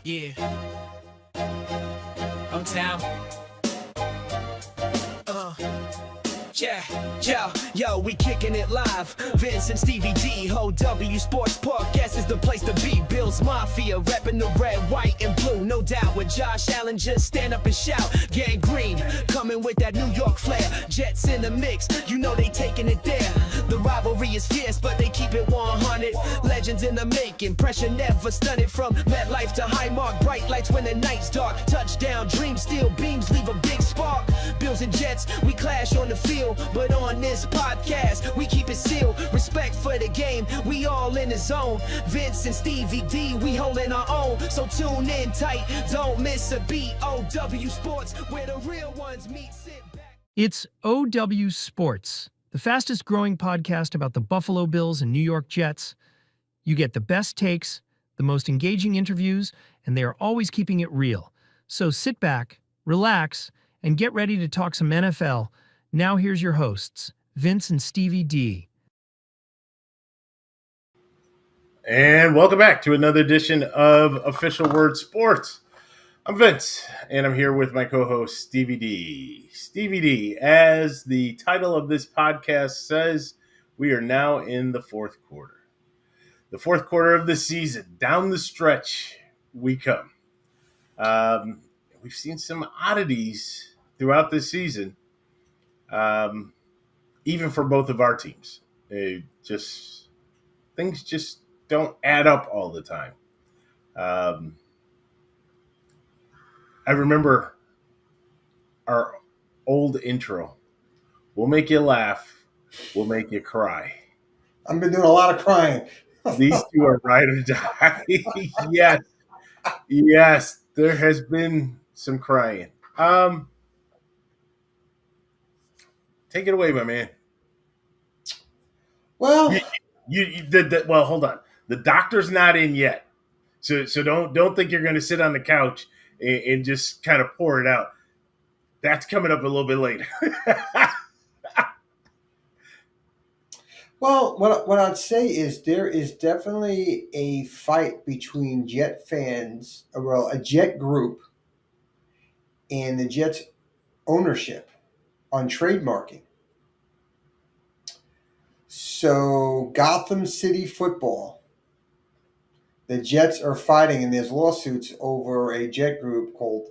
Yeah. Hometown. Yeah, yo, we kicking it live. Vince and Stevie D, OWSports podcast is the place to be. Bills Mafia, repping the red, white, and blue, no doubt. With Josh Allen, just stand up and shout. Gang Green, coming with that New York flair. Jets in the mix, you know they taking it there. The rivalry is fierce, but they keep it 100. Legends in the making, pressure never stunted. From MetLife to Highmark, bright lights when the night's dark. Touchdown, dreams, steel beams, leave a big spark. Bills and Jets, we clash on the field. But on this podcast, we keep it sealed. Respect for the game, we all in the zone. Vince and Stevie D, we holding our own. So tune in tight, don't miss a beat. OWSports, where the real ones meet. Sit back. It's OWSports, the fastest growing podcast about the Buffalo Bills and New York Jets. You get the best takes, the most engaging interviews, and they are always keeping it real. So sit back, relax, and get ready to talk some NFL. Now here's your hosts, Vince and Stevie D. And welcome back to another edition of Official Word Sports. I'm Vince, and I'm here with my co-host, Stevie D. Stevie D, as the title of this podcast says, we are now in the fourth quarter. The fourth quarter of the season. Down the stretch we come. We've seen some oddities throughout this season. Even for both of our teams, things just don't add up all the time. I remember our old intro. We'll make you laugh. We'll make you cry. I've been doing a lot of crying. These two are ride or die. Yes, there has been some crying. Take it away, my man. Well, well, hold on. The doctor's not in yet, so don't think you're going to sit on the couch and just kind of pour it out. That's coming up a little bit later. well, what I'd say is there is definitely a fight between Jet fans, well, a Jet group, and the Jets ownership on trademarking. So Gotham City Football, the Jets are fighting, and there's lawsuits over a Jet group called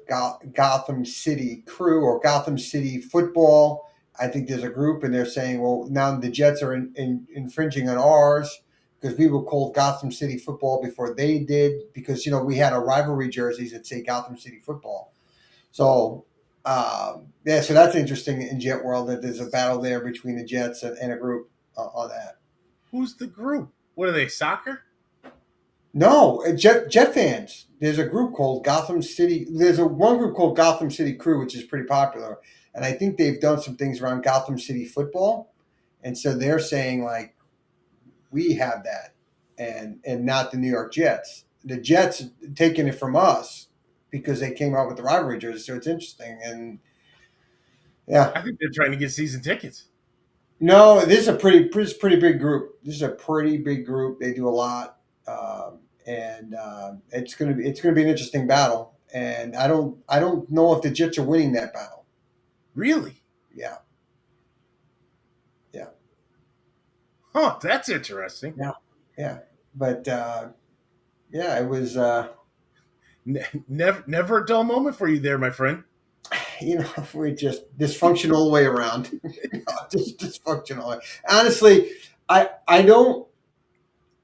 Gotham City Crew or Gotham City Football. I think there's a group, and they're saying, well, now the Jets are infringing on ours because we were called Gotham City Football before they did because, we had our rivalry jerseys that say Gotham City Football. So, so that's interesting in Jet world that there's a battle there between the Jets and a group on that. Who's the group? What are they, soccer? No, Jet fans. There's a group called Gotham City. There's one group called Gotham City Crew, which is pretty popular. And I think they've done some things around Gotham City Football. And so they're saying, like, we have that and not the New York Jets. The Jets taking it from us because they came out with the rivalry jersey. So it's interesting. And, yeah. I think they're trying to get season tickets. No, this is a pretty big group. This is a pretty big group. They do a lot. It's gonna be an interesting battle, and I don't know if the Jets are winning that battle. Really? Yeah. Oh, that's interesting. Yeah. But it was never a dull moment for you there, my friend. We're just dysfunctional all the way around. Just dysfunctional. Honestly, I don't.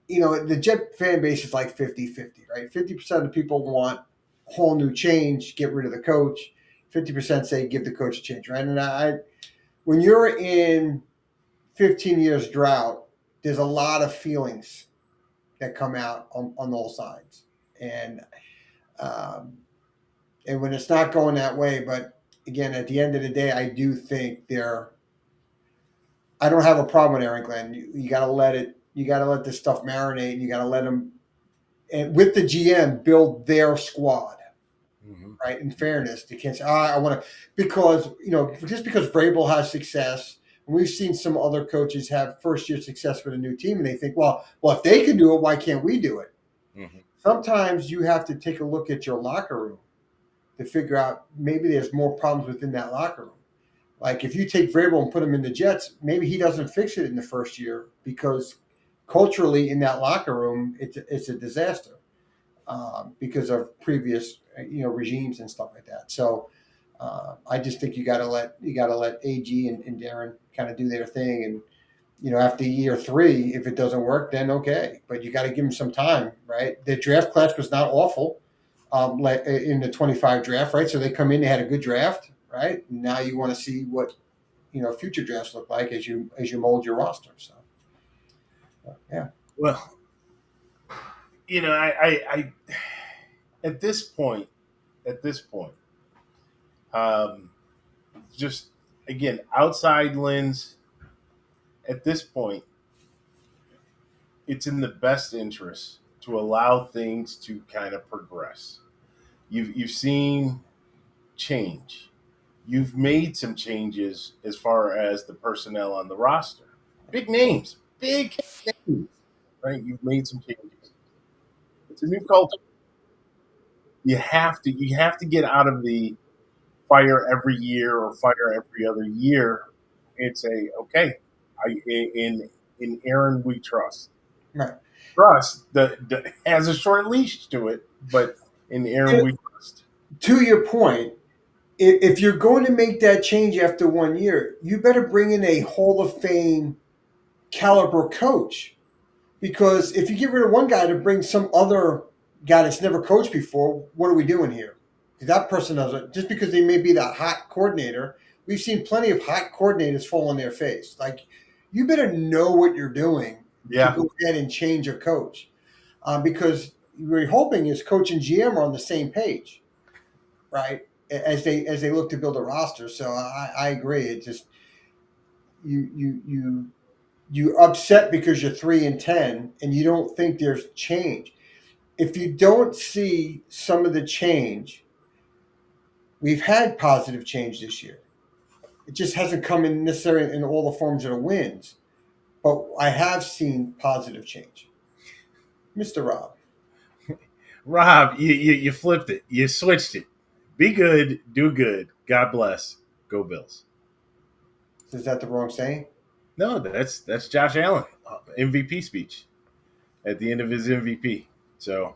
The Jet fan base is like 50-50, right? 50% of the people want a whole new change, get rid of the coach. 50% say give the coach a change, right? And when you're in 15 years drought, there's a lot of feelings that come out on all sides. And when it's not going that way, but again, at the end of the day, I do think I don't have a problem with Aaron Glenn. You got to let it. You got to let this stuff marinate. And you got to let them, and with the GM, build their squad, right? In fairness, they can't say, I want to, because just because Vrabel has success, and we've seen some other coaches have first-year success with a new team, and they think, well, if they can do it, why can't we do it? sometimes you have to take a look at your locker room to figure out maybe there's more problems within that locker room. Like if you take Vrabel and put him in the Jets, maybe he doesn't fix it in the first year because culturally in that locker room, it's a disaster because of previous regimes and stuff like that. So I just think you got to let AG and Darren kind of do their thing, and after year 3, if it doesn't work, then okay, but you got to give them some time, right? The draft class was not awful like in the 25 draft, right? So they come in, they had a good draft, right? Now you want to see what future drafts look like as you mold your roster. So yeah. Well, I at this point, um, just again outside lens. At this point, it's in the best interest to allow things to kind of progress. You've seen change. You've made some changes as far as the personnel on the roster. Big names, right? You've made some changes. It's a new culture. You have to get out of the fire every year or fire every other year and say, okay, in Aaron we trust. Right. Trust that has a short leash to it, but in Aaron we trust. To your point, if you're going to make that change after 1 year, you better bring in a Hall of Fame caliber coach. Because if you get rid of one guy to bring some other guy that's never coached before, what are we doing here? Because that person doesn't, just because they may be the hot coordinator, we've seen plenty of hot coordinators fall on their face. Like, you better know what you're doing Yeah. to go ahead and change a coach. Because we're hoping is coach and GM are on the same page, right? As they look to build a roster. So I agree. It just you're upset because you're 3-10 and you don't think there's change. If you don't see some of the change, we've had positive change this year. It just hasn't come in necessarily in all the forms of the wins, but I have seen positive change. Mr. Rob. Rob, you flipped it. You switched it. Be good, do good. God bless. Go Bills. Is that the wrong saying? No, that's Josh Allen MVP speech at the end of his MVP. So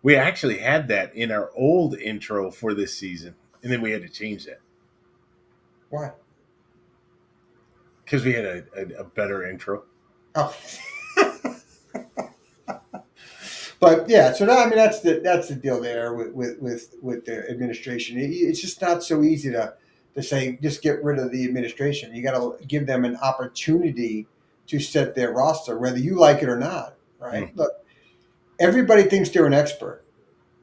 we actually had that in our old intro for this season, and then we had to change that Why? because we had a better intro. Oh. But yeah, so that, I mean that's the deal there with the administration. It's just not so easy to say just get rid of the administration. You got to give them an opportunity to set their roster, whether you like it or not. Right? Look, everybody thinks they're an expert.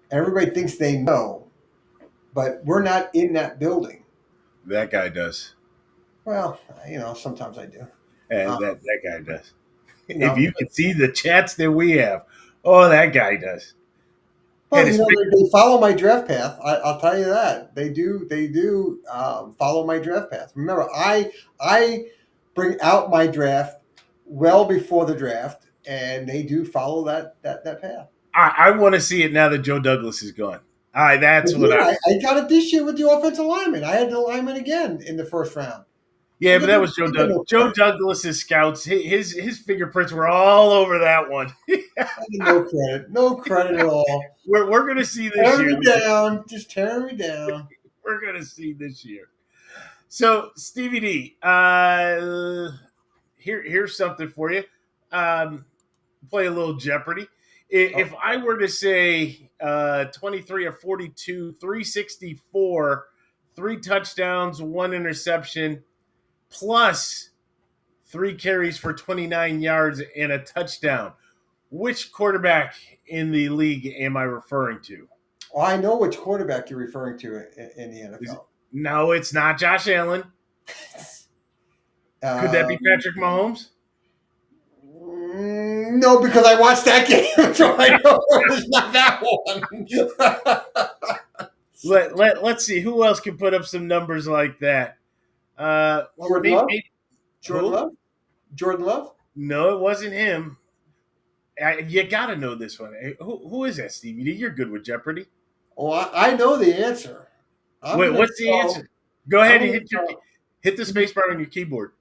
Everybody thinks they know, but we're not in that building. That guy does. Well, sometimes I do. And that guy does. No. If you can see the chats that we have, oh, that guy does. Well, they follow my draft path. I'll tell you that they do. They do follow my draft path. Remember, I bring out my draft well before the draft, and they do follow that path. I want to see it now that Joe Douglas is gone. That's what I got it this year with the offensive lineman. I had the lineman again in the first round. Yeah, but that was Joe Douglas. Joe Douglas's scouts, his fingerprints were all over that one. No credit at all. We're going to see this tear year. Me down, just tear me down. We're going to see this year. So, Stevie D, here's something for you. Play a little Jeopardy. If I were to say 23 of 42, 364, 3 touchdowns, 1 interception, plus 3 carries for 29 yards and a touchdown, which quarterback in the league am I referring to? Well, I know which quarterback you're referring to in the NFL. No, it's not Josh Allen. Could that be Patrick Mahomes? No, because I watched that game, so I know it's not that one. Let's see who else can put up some numbers like that. Jordan Love? Jordan Love? No, it wasn't him. You got to know this one. Hey, who is that, Stevie D? You're good with Jeopardy. Oh, I know the answer. I'm Wait, gonna what's the go. answer? Go I'm ahead and gonna go. hit the space bar on your keyboard.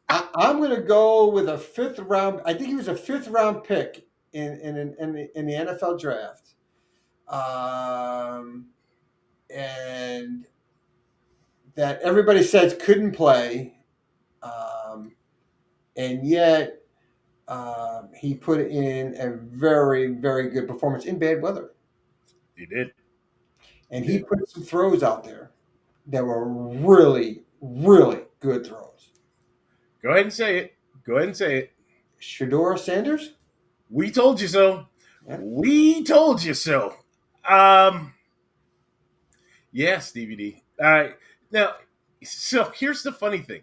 I'm gonna go with a fifth round. I think he was a fifth round pick in the NFL draft. And that everybody says couldn't play, um, and yet he put in a very, very good performance in bad weather. He did. He And he did. put some throws out there that were really, really good throws. Go ahead and say it. Go ahead and say it. Shador Sanders? We told you so. Yeah. We told you so. Um, yeah, Stevie D. Now, so here's the funny thing.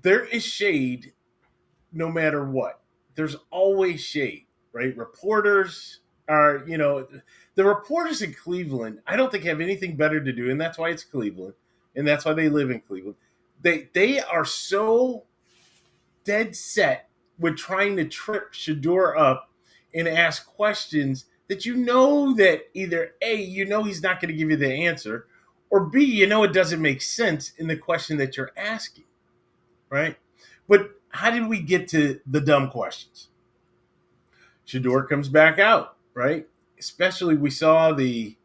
There is shade no matter what. There's always shade, right? Reporters are, the reporters in Cleveland, I don't think have anything better to do, and that's why it's Cleveland, and that's why they live in Cleveland. They are so dead set with trying to trip Shador up and ask questions that that either A, he's not going to give you the answer, or B, it doesn't make sense in the question that you're asking, right? But how did we get to the dumb questions? Shador comes back out, right? Especially we saw the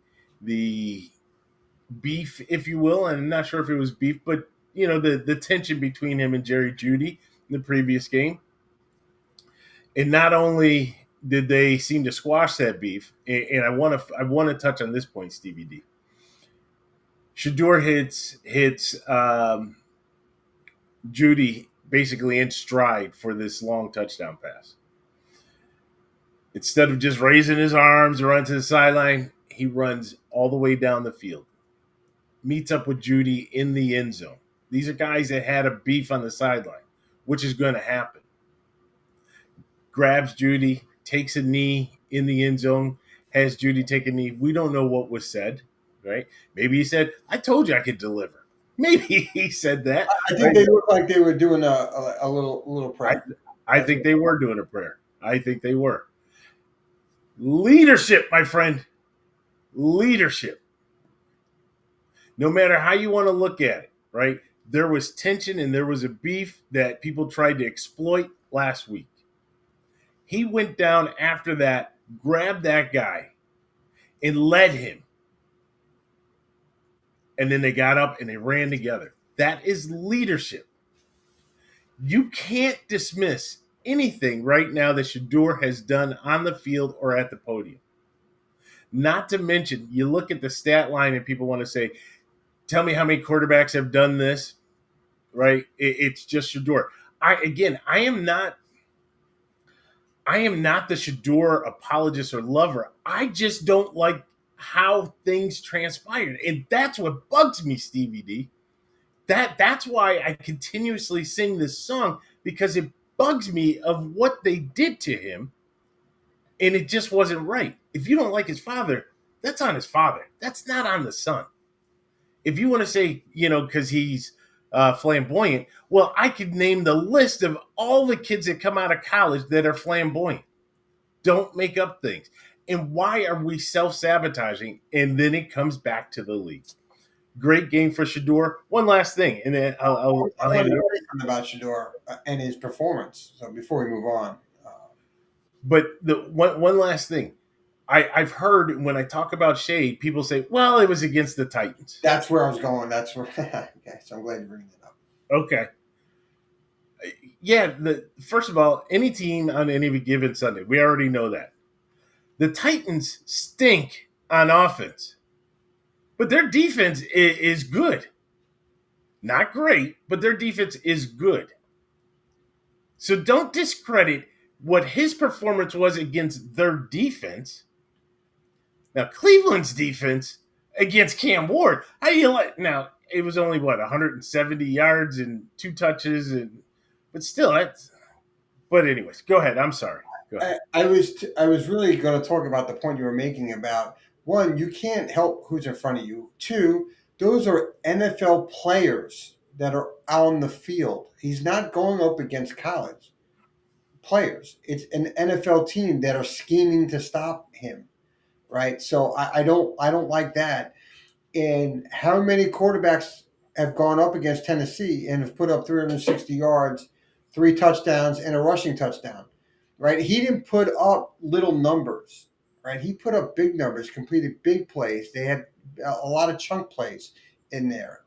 beef, if you will, and I'm not sure if it was beef, but the tension between him and Jerry Jeudy in the previous game. And not only did they seem to squash that beef, and I want to touch on this point, Stevie D. Shador hits Jeudy basically in stride for this long touchdown pass. Instead of just raising his arms or run to the sideline, he runs all the way down the field, meets up with Jeudy in the end zone. These are guys that had a beef on the sideline, which is going to happen. Grabs Jeudy, takes a knee in the end zone, has Jeudy take a knee. We don't know what was said, right? Maybe he said, "I told you I could deliver." Maybe he said that. I think Right? they looked like they were doing a little I, prayer. I think they were doing a prayer. I think they were. Leadership, my friend. Leadership. No matter how you want to look at it, right? There was tension and there was a beef that people tried to exploit last week. He went down after that, grabbed that guy, and led him. And then they got up and they ran together. That is leadership. You can't dismiss anything right now that Shador has done on the field or at the podium. Not to mention, you look at the stat line and people want to say, tell me how many quarterbacks have done this, right? It's just Shador. I am not the Shador apologist or lover. I just don't like how things transpired. And that's what bugs me, Stevie D. That's why I continuously sing this song, because it bugs me of what they did to him, and it just wasn't right. If you don't like his father, that's on his father. That's not on the son. If you want to say, because he's flamboyant, well, I could name the list of all the kids that come out of college that are flamboyant. Don't make up things. And why are we self-sabotaging? And then it comes back to the league. Great game for Shador. One last thing, and then I'll hand it over. Something about Shador and his performance. So before we move on, But the one last thing, I've heard when I talk about shade, people say, "Well, it was against the Titans." that's where I was going. That's where. Okay, so I'm glad you bring that up. Okay, yeah. First of all, any team on any given Sunday, we already know that the Titans stink on offense, but their defense is good. Not great, but their defense is good. So don't discredit what his performance was against their defense. Now, Cleveland's defense against Cam Ward, how do you like? Now, it was only 170 yards and 2 touches, but still, that's. But anyways, go ahead. I'm sorry. Go ahead. I was really going to talk about the point you were making about, one, you can't help who's in front of you. Two, those are NFL players that are on the field. He's not going up against college players. It's an NFL team that are scheming to stop him, right? So I don't like that. And how many quarterbacks have gone up against Tennessee and have put up 360 yards, 3 touchdowns, and a rushing touchdown, right? He didn't put up little numbers, right? He put up big numbers, completed big plays. They had a lot of chunk plays in there.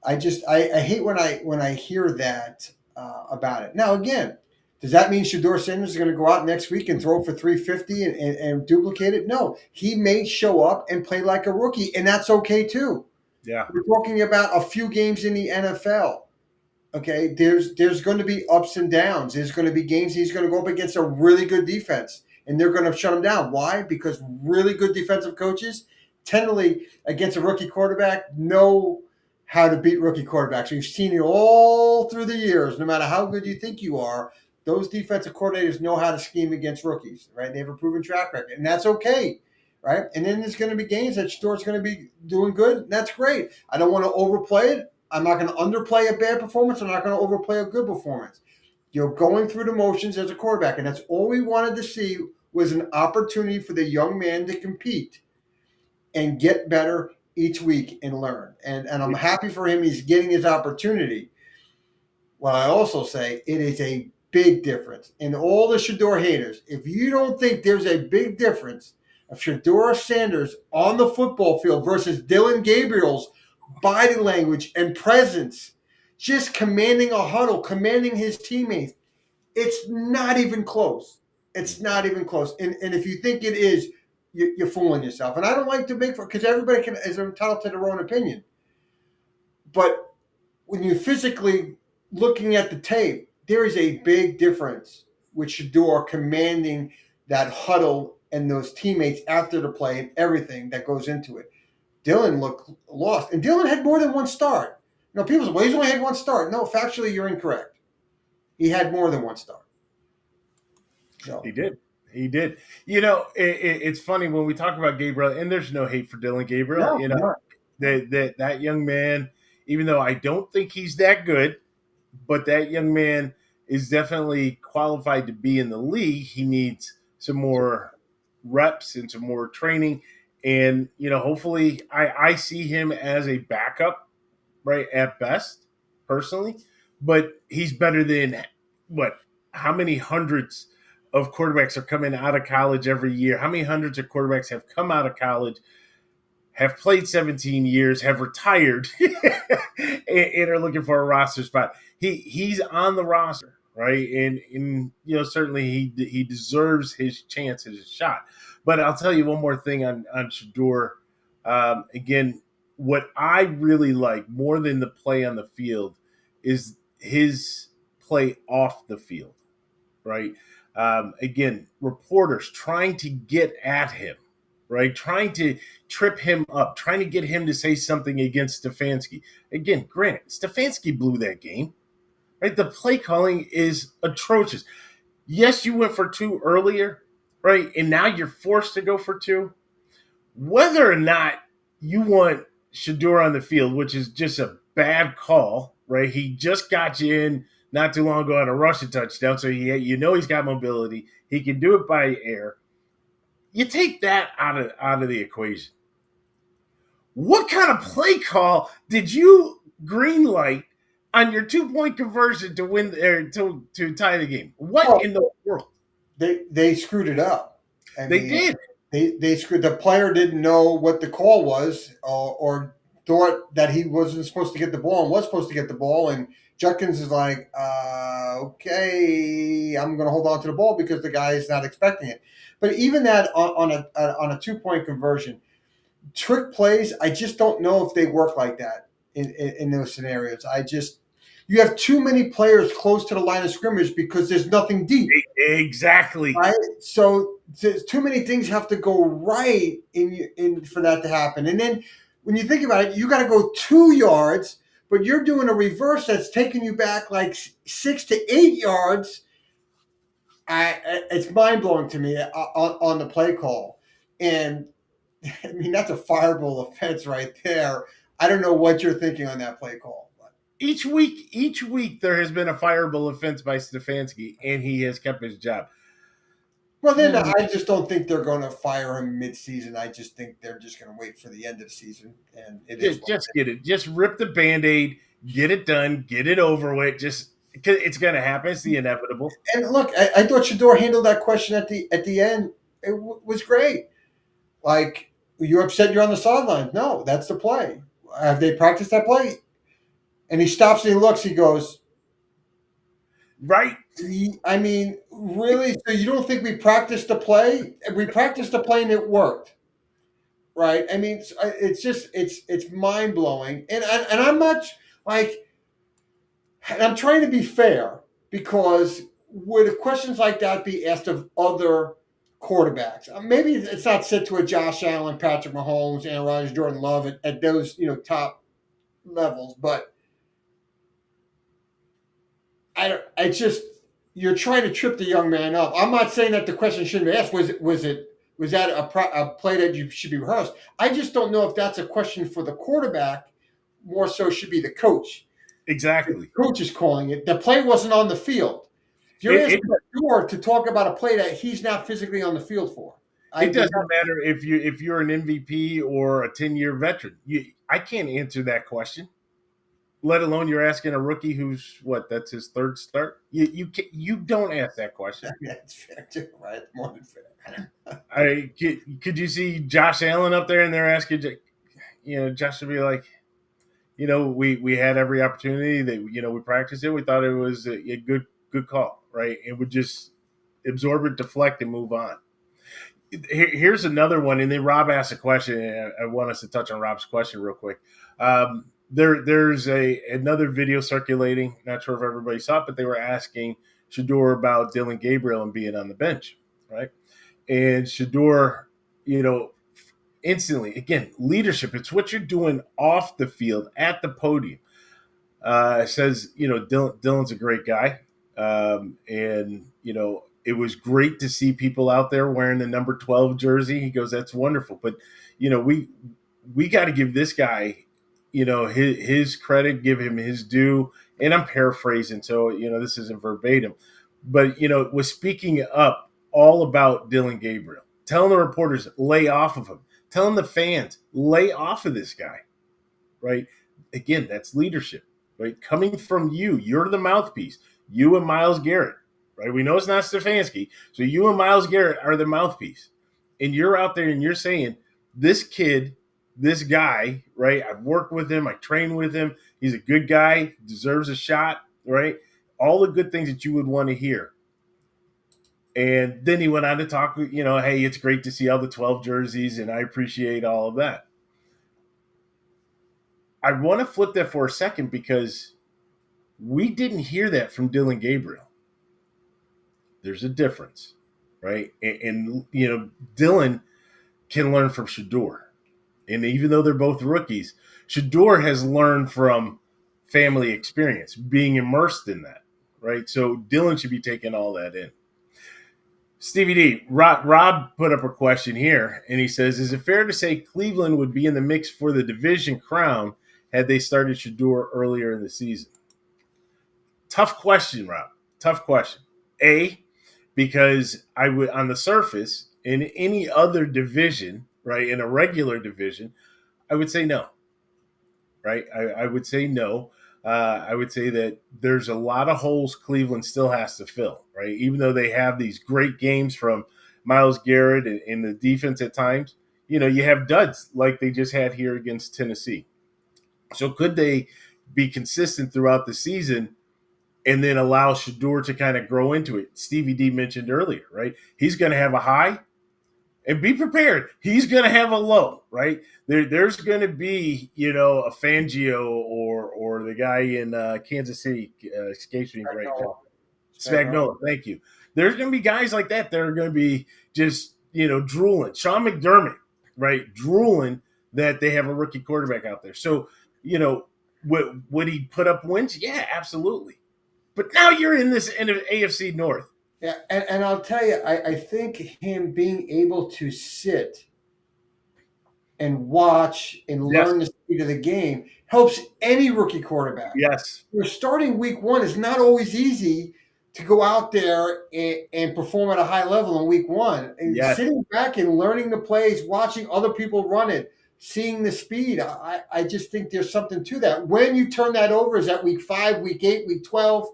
I hate when I hear that about it. Now again, does that mean Shador Sanders is going to go out next week and throw for 350 and duplicate it? No, he may show up and play like a rookie, and that's okay too. Yeah. We're talking about a few games in the NFL. Okay, there's going to be ups and downs. There's going to be games he's going to go up against a really good defense, and they're going to shut him down. Why? Because really good defensive coaches tentatively against a rookie quarterback know how to beat rookie quarterbacks. We've seen it all through the years. No matter how good you think you are, those defensive coordinators know how to scheme against rookies, right? They have a proven track record, and that's okay, right? And then there's going to be games that Shador's going to be doing good. That's great. I don't want to overplay it. I'm not going to underplay a bad performance. I'm not going to overplay a good performance. You're going through the motions as a quarterback, and that's all we wanted to see was an opportunity for the young man to compete and get better each week and learn. And I'm happy for him. He's getting his opportunity. What I also say, it is a big difference. And all the Shador haters, if you don't think there's a big difference of Shador Sanders on the football field versus Dylan Gabriel's body language and presence, just commanding a huddle, commanding his teammates, it's not even close. It's not even close. And if you think it is, you're fooling yourself. And I don't like to make because everybody is entitled to their own opinion. But when you're physically looking at the tape, there is a big difference with Shador commanding that huddle and those teammates after the play and everything that goes into it. Dylan looked lost. And Dylan had more than one start. You know, people say, well, he's only had one start. No, factually, you're incorrect. He had more than one start. So. He did. He did. You know, it's funny when we talk about Gabriel, and there's no hate for Dylan Gabriel. No, you know, that young man, even though I don't think he's that good, but that young man is definitely qualified to be in the league. He needs some more reps and some more training. And, you know, hopefully I see him as a backup, right, at best, personally. But he's better than, how many hundreds of quarterbacks are coming out of college every year? How many hundreds of quarterbacks have come out of college, have played 17 years, have retired, and are looking for a roster spot? He's on the roster, right? And you know, certainly he deserves his chance, his shot. But I'll tell you one more thing on Shador. Again, what I really like more than the play on the field is his play off the field, right? Again, reporters trying to get at him, right? Trying to trip him up, trying to get him to say something against Stefanski. Again, granted, Stefanski blew that game, right? The play calling is atrocious. Yes, you went for 2 earlier, right? And now you're forced to go for 2. Whether or not you want Shador on the field, which is just a bad call, right? He just got you in not too long ago on a rushing touchdown, so you know he's got mobility. He can do it by air. You take that out of the equation. What kind of play call did you greenlight on your 2-point conversion to win or to tie the game? What in the world? They screwed it up. They did. They screwed. The player didn't know what the call was, or thought that he wasn't supposed to get the ball and was supposed to get the ball. And Judkins is like, okay, I'm going to hold on to the ball because the guy is not expecting it. But even that on a 2-point conversion, trick plays, I just don't know if they work like that in those scenarios. You have too many players close to the line of scrimmage because there's nothing deep. Exactly. Right? So too many things have to go right in for that to happen. And then when you think about it, you got to go 2 yards, but you're doing a reverse that's taking you back like 6 to 8 yards. It's mind-blowing to me on the play call. And, I mean, that's a fireable offense right there I don't know what you're thinking on that play call. But. Each week there has been a fireable offense by Stefanski, and he has kept his job. Well, then I just don't think they're going to fire him mid-season. I just think they're just going to wait for the end of the season, and it is Just get it. Just rip the Band-Aid, get it done, get it over with. Just because it's going to happen. It's the inevitable. And look, I thought Shador handled that question at the end. It was great. Like, you're upset you're on the sidelines. No, that's the play. Have they practiced that play? And he stops and he looks. He goes, Right? I mean, really? So you don't think we practiced the play? We practiced the play and it worked, right? I mean, it's just it's mind blowing. And I'm not like, and I'm trying to be fair because would questions like that be asked of other quarterbacks? Maybe it's not said to a Josh Allen, Patrick Mahomes, Aaron Rodgers, Jordan Love at those top levels, but it's just you're trying to trip the young man up. I'm not saying that the question shouldn't be asked. Was that a play that you should be rehearsed? I just don't know if that's a question for the quarterback. More so should be the coach. Exactly. The coach is calling it. The play wasn't on the field. If you're asking Shador to talk about a play that he's not physically on the field for, it doesn't matter if you're an MVP or a 10-year veteran. I can't answer that question. Let alone you're asking a rookie who's that's his third start. You don't ask that question. Yeah, it's fair too, right? More than fair. Could you see Josh Allen up there and they're asking, Josh would be like, we had every opportunity that we practiced it. We thought it was a good call, right? It would just absorb it, deflect, and move on. Here's another one, and then Rob asked a question. I want us to touch on Rob's question real quick. There's another video circulating. Not sure if everybody saw it, but they were asking Shador about Dillon Gabriel and being on the bench, right? And Shador, instantly, again, leadership. It's what you're doing off the field, at the podium. Says, Dillon's a great guy. And, it was great to see people out there wearing the number 12 jersey. He goes, that's wonderful. But, we got to give this guy, his credit, give him his due. And I'm paraphrasing, so, this isn't verbatim. But, was speaking up all about Dillon Gabriel, telling the reporters, lay off of him, telling the fans, lay off of this guy, right? Again, that's leadership, right? Coming from you. You're the mouthpiece. You and Myles Garrett, right? We know it's not Stefanski. So you and Myles Garrett are the mouthpiece. And you're out there and you're saying, this kid, this guy, right? I've worked with him. I trained with him. He's a good guy, deserves a shot, right? All the good things that you would want to hear. And then he went on to talk, hey, it's great to see all the 12 jerseys, and I appreciate all of that. I want to flip that for a second because we didn't hear that from Dillon Gabriel. There's a difference, right? And Dillon can learn from Shador. And even though they're both rookies, Shador has learned from family experience, being immersed in that, right? So Dillon should be taking all that in. Stevie D, Rob put up a question here, and he says, is it fair to say Cleveland would be in the mix for the division crown had they started Shador earlier in the season? Tough question, Rob. Tough question. Because I would, on the surface, in any other division, right, in a regular division, I would say no, right? I would say no. I would say that there's a lot of holes Cleveland still has to fill, right? Even though they have these great games from Myles Garrett and the defense at times, you have duds like they just had here against Tennessee. So could they be consistent throughout the season and then allow Shador to kind of grow into it? Stevie D mentioned earlier, right? He's going to have a high. And be prepared. He's going to have a low, right? There's going to be, a Fangio or the guy in Kansas City, escapes me right now. Spagnuolo, thank you. There's going to be guys like that are going to be just, drooling. Sean McDermott, right? Drooling that they have a rookie quarterback out there. So, would he put up wins? Yeah, absolutely. But now you're in this AFC North. Yeah, and I'll tell you, I think him being able to sit and watch and Yes. learn the speed of the game helps any rookie quarterback. Yes. You're starting week one is not always easy to go out there and perform at a high level in week one. And Yes. sitting back and learning the plays, watching other people run it, seeing the speed, I just think there's something to that. When you turn that over, is that week 5, week 8, week 12,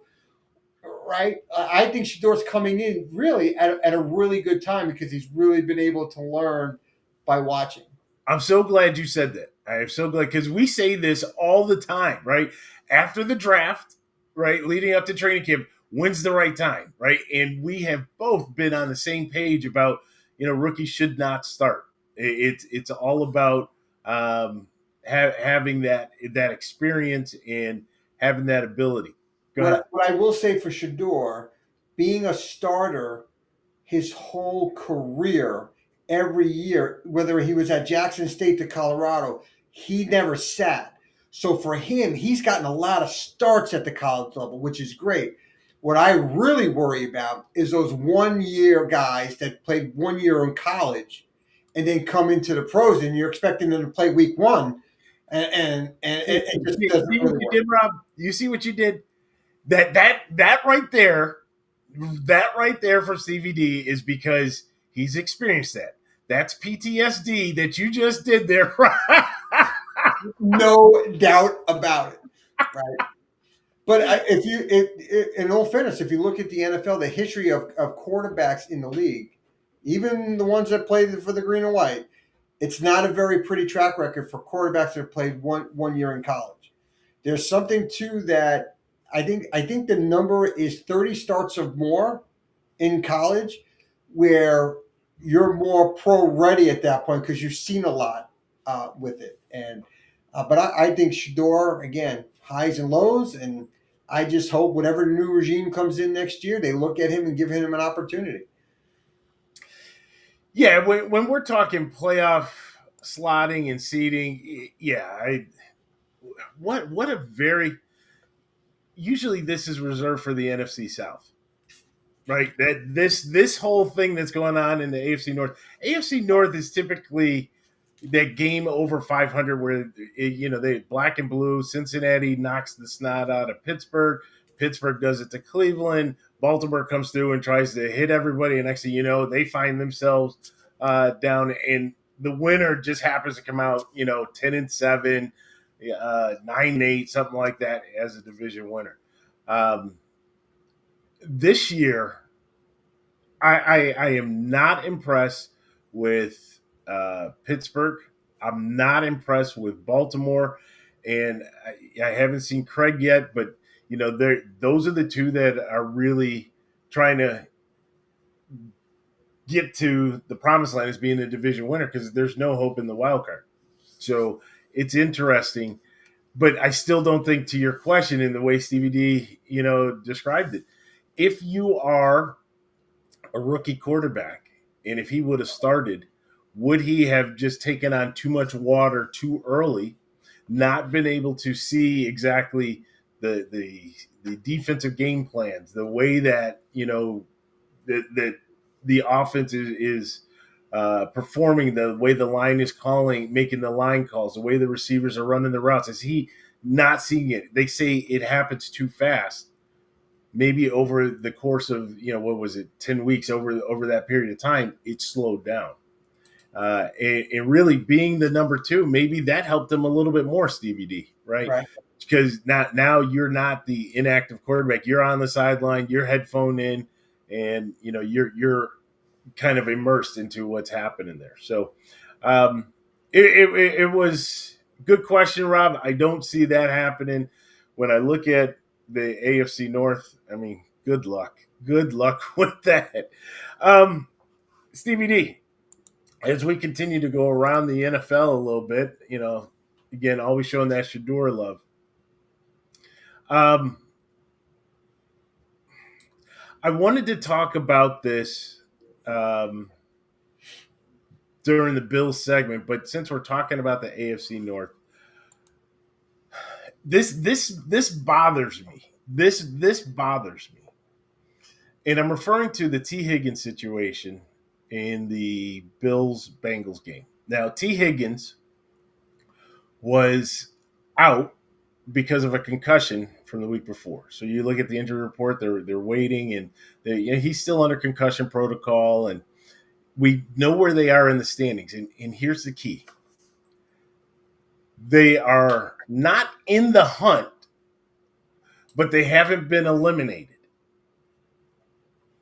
right? I think Shador's coming in really at a really good time because he's really been able to learn by watching. I'm so glad you said that. I am so glad because we say this all the time, right? After the draft, right, leading up to training camp, when's the right time, right? And we have both been on the same page about, rookies should not start. It's all about having that experience and having that ability. Go ahead. What I will say for Shador, being a starter his whole career, every year, whether he was at Jackson State to Colorado, he never sat. So for him, he's gotten a lot of starts at the college level, which is great. What I really worry about is those 1 year guys that played 1 year in college and then come into the pros and you're expecting them to play week one. And it just doesn't See what really you work. did, Rob? You see what you did? That right there, for CVD is because he's experienced that. That's PTSD that you just did there. No doubt about it. Right. But in all fairness, if you look at the NFL, the history of quarterbacks in the league, even the ones that played for the green and white, it's not a very pretty track record for quarterbacks that have played one year in college. There's something to that. I think the number is 30 starts or more in college, where you're more pro ready at that point because you've seen a lot with it. And but I think Shador, again, highs and lows, and I just hope whatever new regime comes in next year, they look at him and give him an opportunity. Yeah, when we're talking playoff slotting and seeding, what a very usually this is reserved for the NFC South. Right? That this whole thing that's going on in the AFC North. AFC North is typically that game over 500 where they black and blue. Cincinnati knocks the snot out of Pittsburgh. Pittsburgh does it to Cleveland. Baltimore comes through and tries to hit everybody, and next thing you know, they find themselves down, and the winner just happens to come out 10-7, 9-8, something like that as a division winner. This year, I am not impressed with Pittsburgh. I'm not impressed with Baltimore, and I haven't seen Craig yet. But those are the two that are really trying to get to the promised land as being a division winner because there's no hope in the wild card. So it's interesting, but I still don't think, to your question, in the way Stevie D described it, if you are a rookie quarterback, and if he would have started, would he have just taken on too much water too early, not been able to see exactly the defensive game plans, the way that that the offense is performing, the way the line is calling, making the line calls, the way the receivers are running the routes? Is he not seeing it? They say it happens too fast. Maybe over the course of 10 weeks, over that period of time, it slowed down. And really being the number two, maybe that helped him a little bit more, Stevie D, right? Because now you're not the inactive quarterback. You're on the sideline, you're headphone in, and you're kind of immersed into what's happening there. So it was a good question, Rob. I don't see that happening. When I look at the AFC North, I mean, good luck. Good luck with that. Stevie D, as we continue to go around the NFL a little bit, again, always showing that Shador love. I wanted to talk about this during the Bills segment, but since we're talking about the AFC North, this bothers me. This bothers me. And I'm referring to the T. Higgins situation in the Bills-Bengals game. Now, T. Higgins was out because of a concussion from the week before. So you look at the injury report; they're waiting, and he's still under concussion protocol, and we know where they are in the standings. And here's the key: they are not in the hunt, but they haven't been eliminated.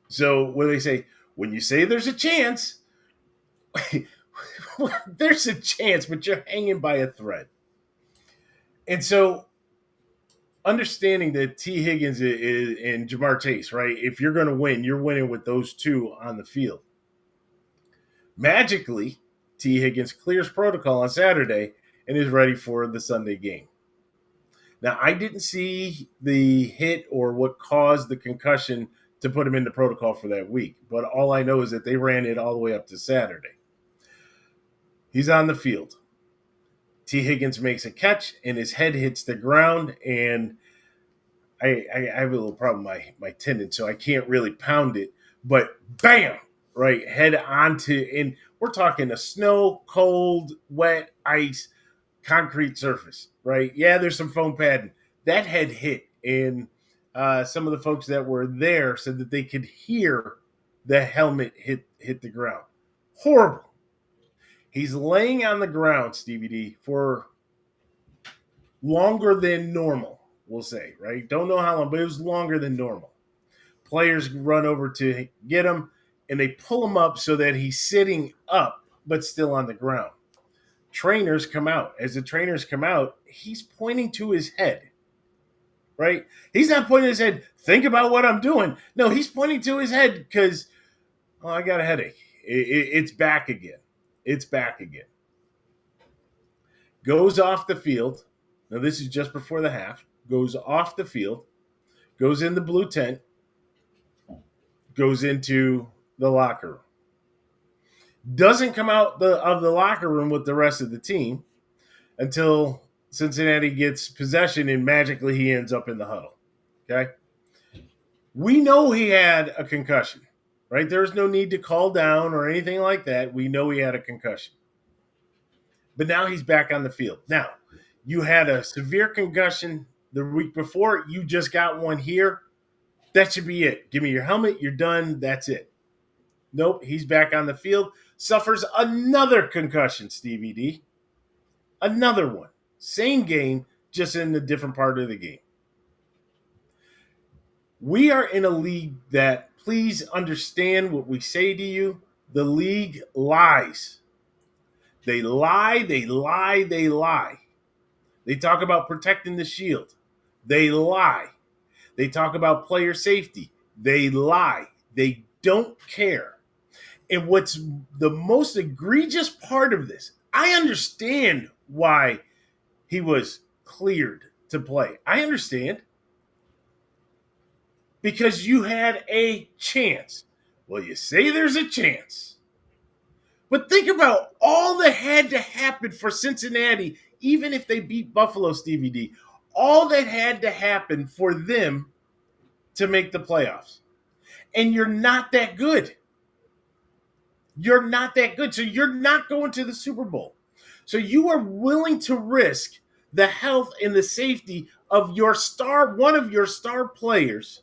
So when they say, when you say there's a chance, there's a chance, but you're hanging by a thread. And so understanding that T. Higgins and Jamar Chase, right? If you're going to win, you're winning with those two on the field. Magically, T. Higgins clears protocol on Saturday and is ready for the Sunday game. Now, I didn't see the hit or what caused the concussion to put him into protocol for that week, but all I know is that they ran it all the way up to Saturday. He's on the field. T. Higgins makes a catch, and his head hits the ground, and I have a little problem with my tendon, so I can't really pound it, but bam, right, head onto, and we're talking a snow, cold, wet, ice, concrete surface, right? Yeah, there's some foam padding. That head hit, and some of the folks that were there said that they could hear the helmet hit the ground. Horrible. He's laying on the ground, Stevie D, for longer than normal, we'll say, right? Don't know how long, but it was longer than normal. Players run over to get him, and they pull him up so that he's sitting up, but still on the ground. Trainers come out. As the trainers come out, he's pointing to his head, right? He's not pointing to his head, think about what I'm doing. No, he's pointing to his head because, I got a headache. It's back again. It's back again. Goes off the field. Now, this is just before the half. Goes off the field. Goes in the blue tent. Goes into the locker room. Doesn't come out of the locker room with the rest of the team until Cincinnati gets possession, and magically he ends up in the huddle. Okay? We know he had a concussion, right? There's no need to call down or anything like that. We know he had a concussion. But now he's back on the field. Now, you had a severe concussion the week before. You just got one here. That should be it. Give me your helmet. You're done. That's it. Nope, he's back on the field. Suffers another concussion, Stevie D. Another one. Same game, just in a different part of the game. We are in a league that, please understand what we say to you. The league lies. They lie, they lie, they lie. They talk about protecting the shield. They lie. They talk about player safety. They lie. They don't care. And what's the most egregious part of this, I understand why he was cleared to play. I understand. Because you had a chance. Well, you say there's a chance. But think about all that had to happen for Cincinnati, even if they beat Buffalo, Stevie D. All that had to happen for them to make the playoffs. And you're not that good. You're not that good. So you're not going to the Super Bowl. So you are willing to risk the health and the safety of your star, one of your star players,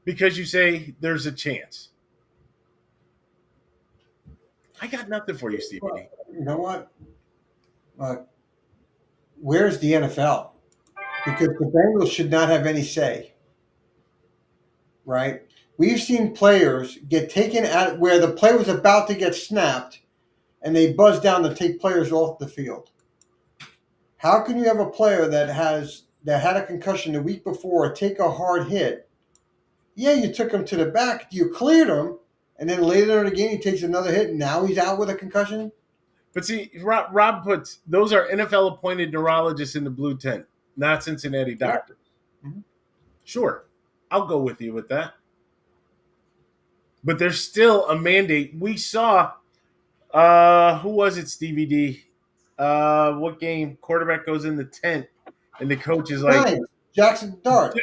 because you say there's a chance. I got nothing for you, Stevie D. You know what? Where's the NFL? Because the Bengals should not have any say, right? We've seen players get taken out where the play was about to get snapped, and they buzz down to take players off the field. How can you have a player that had a concussion the week before take a hard hit? Yeah, you took him to the back, you cleared him, and then later in the game he takes another hit, and now he's out with a concussion? But see, Rob puts, those are NFL-appointed neurologists in the blue tent, not Cincinnati doctors. Yeah. Mm-hmm. Sure, I'll go with you with that. But there's still a mandate. We saw, who was it, Stevie D? What game? Quarterback goes in the tent, and the coach is like, Right. Jackson Dart.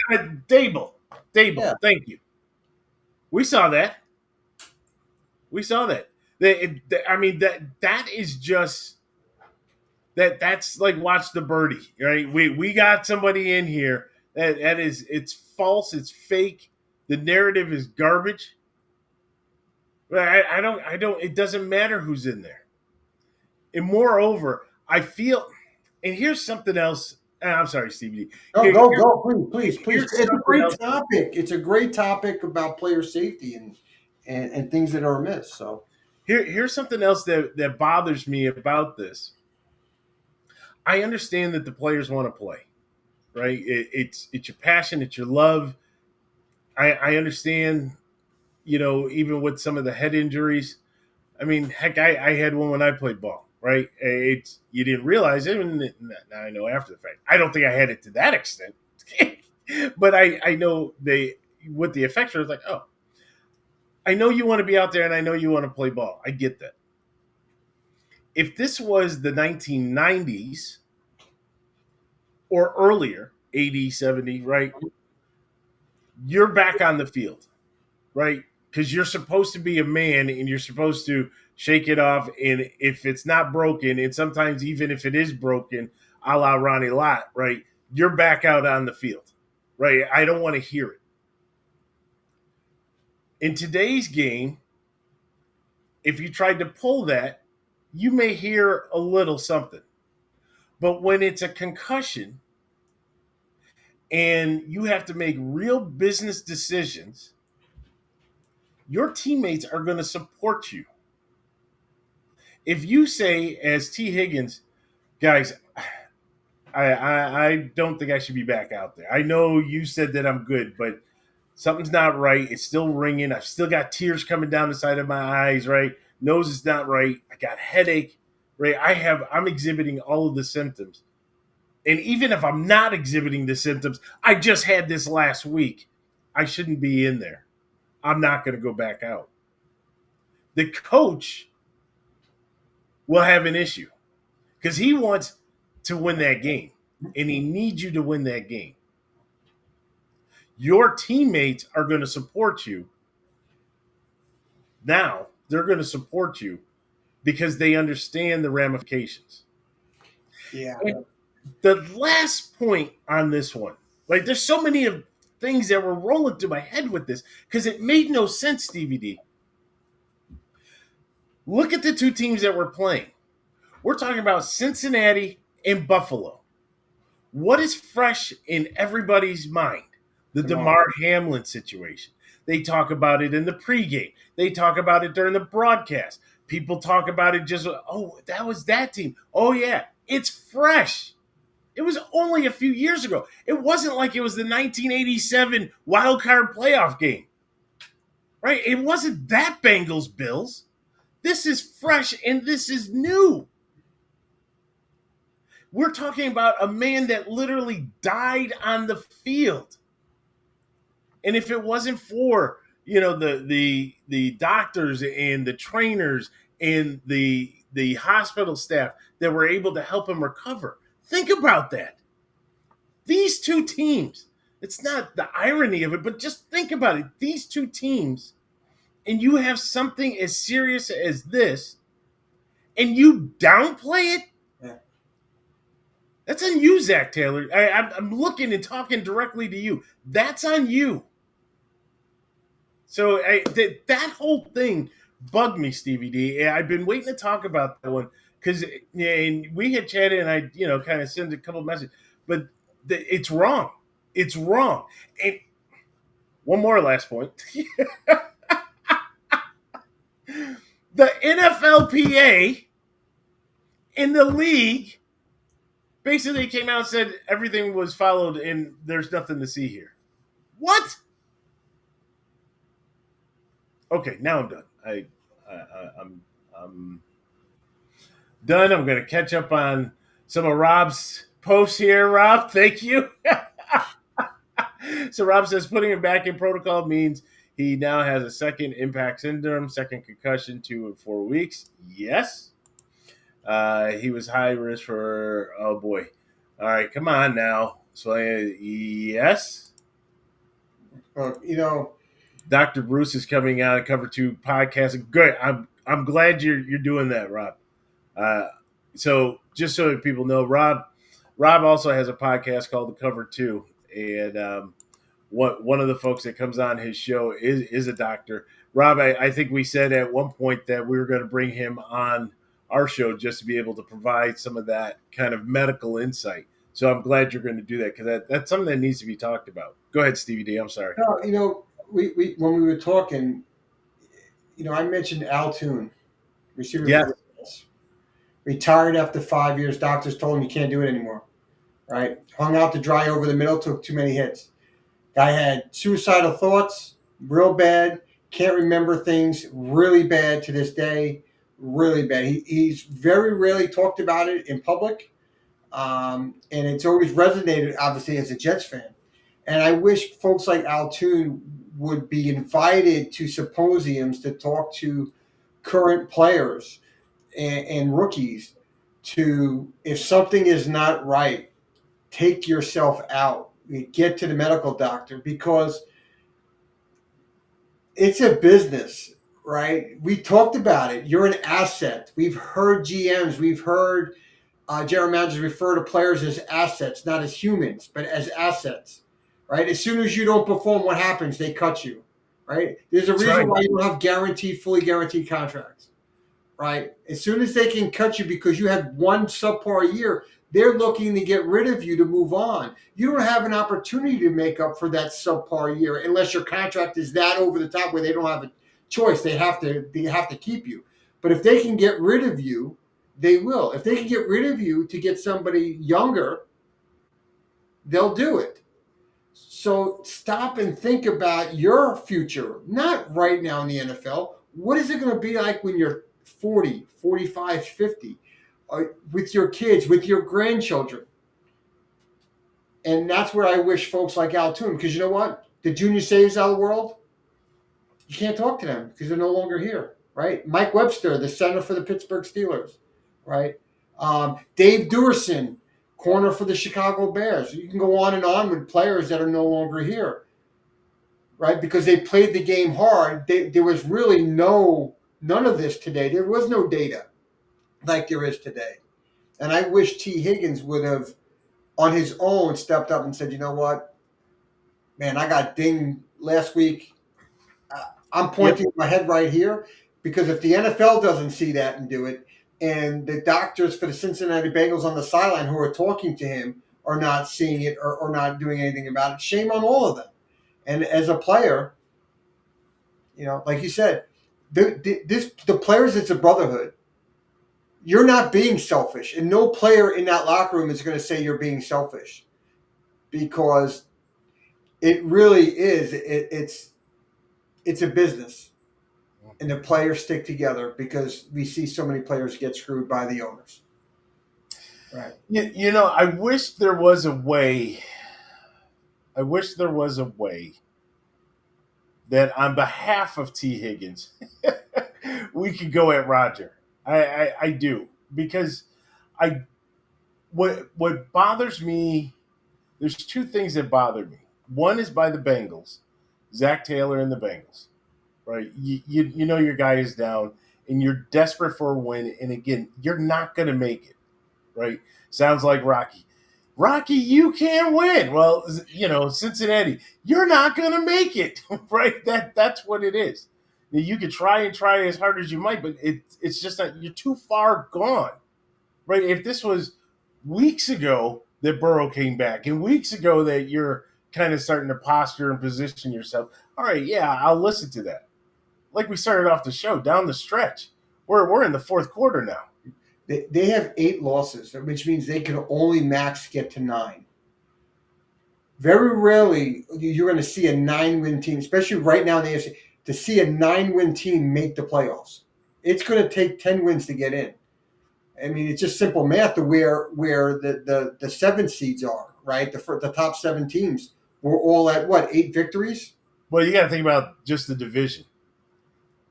Dable, Yeah. Thank you. We saw that. I mean, that is just that's like watch the birdie, right? We got somebody in here that is it's false, it's fake. The narrative is garbage. I don't. It doesn't matter who's in there. And moreover, I feel. And here's something else. I'm sorry, Stevie. Go, please. Here's It's a something great else. topic. It's a great topic about player safety and things that are amiss. So Here's something else that bothers me about this. I understand that the players want to play, right? It's your passion, it's your love. I understand, even with some of the head injuries. I mean, heck, I had one when I played ball, right? It's you didn't realize it, and now I know after the fact. I don't think I had it to that extent, but I know they with the effects. I was like, oh, I know you want to be out there, and I know you want to play ball. I get that. If this was the 1990s or earlier, 80, 70, right? You're back on the field, right? Because you're supposed to be a man and you're supposed to shake it off. And if it's not broken, and sometimes even if it is broken, a la Ronnie Lott, right? You're back out on the field, right? I don't want to hear it. In today's game, if you tried to pull that, you may hear a little something. But when it's a concussion and you have to make real business decisions, your teammates are going to support you. If you say, as T. Higgins, guys, I don't think I should be back out there. I know you said that I'm good, but something's not right. It's still ringing. I've still got tears coming down the side of my eyes, right? Nose is not right. I got headache, right? I'm exhibiting all of the symptoms. And even if I'm not exhibiting the symptoms, I just had this last week. I shouldn't be in there. I'm not going to go back out. The coach will have an issue because he wants to win that game and he needs you to win that game. Your teammates are going to support you. Now, they're going to support you because they understand the ramifications. yeah, And the last point on this one, like there's so many of things that were rolling through my head with this because it made no sense, DVD. Look at the two teams that we're playing. We're talking about Cincinnati and Buffalo. What is fresh in everybody's mind? The DeMar Hamlin situation. They talk about it in the pregame. They talk about it during the broadcast. People talk about it just, oh, that was that team. Oh, yeah, it's fresh. It was only a few years ago. It wasn't like it was the 1987 wild card playoff game, right? It wasn't that Bengals Bills. This is fresh and this is new. We're talking about a man that literally died on the field. And if it wasn't for, the doctors and the trainers and the hospital staff that were able to help him recover, think about that. These two teams, it's not the irony of it, but just think about it. These two teams, and you have something as serious as this, and you downplay it? Yeah. That's on you, Zach Taylor. I'm looking and talking directly to you. That's on you. So that whole thing bugged me, Stevie D. I've been waiting to talk about that one because we had chatted and I, kind of sent a couple of messages, but it's wrong. It's wrong. And one more last point. The NFLPA in the league basically came out and said everything was followed and there's nothing to see here. What? Okay, now I'm done. I'm done. I'm going to catch up on some of Rob's posts here. Rob, thank you. So Rob says putting him back in protocol means he now has a second impact syndrome, second concussion, 2 and 4 weeks. Yes. He was high risk for, oh boy. All right, come on now. So, yes. you know, Dr. Bruce is coming out of Cover 2 podcast. Good. I'm glad you're doing that, Rob. Uh, so just so that people know, Rob also has a podcast called The Cover Two, and one of the folks that comes on his show is a doctor. Rob, I think we said at one point that we were going to bring him on our show just to be able to provide some of that kind of medical insight. So I'm glad you're going to do that because that's something that needs to be talked about. Go ahead, Stevie D. I'm sorry. No, we when we were talking, I mentioned Al Toon, receiver Yeah, for the Jets. Retired after 5 years. Doctors told him you can't do it anymore. Right? Hung out to dry over the middle, took too many hits. Guy had suicidal thoughts, real bad. Can't remember things, really bad to this day. Really bad. He's very rarely talked about it in public, and it's always resonated, obviously, as a Jets fan. And I wish folks like Al Toon would be invited to symposiums to talk to current players and rookies to, if something is not right, take yourself out, get to the medical doctor, because it's a business, right? We talked about it. You're an asset. We've heard GMs, we've heard general managers refer to players as assets, not as humans, but as assets, right? As soon as you don't perform, what happens? They cut you, right? There's a that's reason right. why you don't have fully guaranteed contracts, right? As soon as they can cut you because you had one subpar year, they're looking to get rid of you to move on. You don't have an opportunity to make up for that subpar year unless your contract is that over the top where they don't have a choice. They have to keep you. But if they can get rid of you, they will. If they can get rid of you to get somebody younger, they'll do it. So stop and think about your future, not right now in the NFL. What is it going to be like when you're 40, 45, 50, with your kids, with your grandchildren? And that's where I wish folks like Al Toon, because you know what? The junior saves out of the world, you can't talk to them because they're no longer here, right? Mike Webster, the center for the Pittsburgh Steelers, right? Dave Duerson, corner for the Chicago Bears. You can go on and on with players that are no longer here, right? Because they played the game hard. There was really none of this today. There was no data like there is today. And I wish T. Higgins would have, on his own, stepped up and said, you know what, man, I got dinged last week. I'm pointing my head right here because if the NFL doesn't see that and do it, and the doctors for the Cincinnati Bengals on the sideline who are talking to him are not seeing it or not doing anything about it, shame on all of them. And as a player, like you said, the players, it's a brotherhood. You're not being selfish, and no player in that locker room is going to say you're being selfish, because it really is. It's a business, and the players stick together because we see so many players get screwed by the owners. Right. I wish there was a way. I wish there was a way that on behalf of T. Higgins, we could go at Roger. I do, because what bothers me, there's two things that bother me. One is by the Bengals, Zach Taylor and the Bengals, right? You know your guy is down and you're desperate for a win, and again, you're not going to make it, right? Sounds like Rocky. Rocky, you can't win. Well, Cincinnati, you're not going to make it, right? That's what it is. You could try as hard as you might, but it's just that you're too far gone, right? If this was weeks ago that Burrow came back and weeks ago that you're kind of starting to posture and position yourself, all right, yeah, I'll listen to that. Like we started off the show, down the stretch, we're in the fourth quarter now. They have 8 losses, which means they can only max get to 9. Very rarely you're going to see a 9-win team, especially right now in the AFC, to see a 9-win team make the playoffs. It's going to take 10 wins to get in. I mean, it's just simple math to where the 7 seeds are, right? The top 7 teams were all at, 8 victories? Well, you got to think about just the division.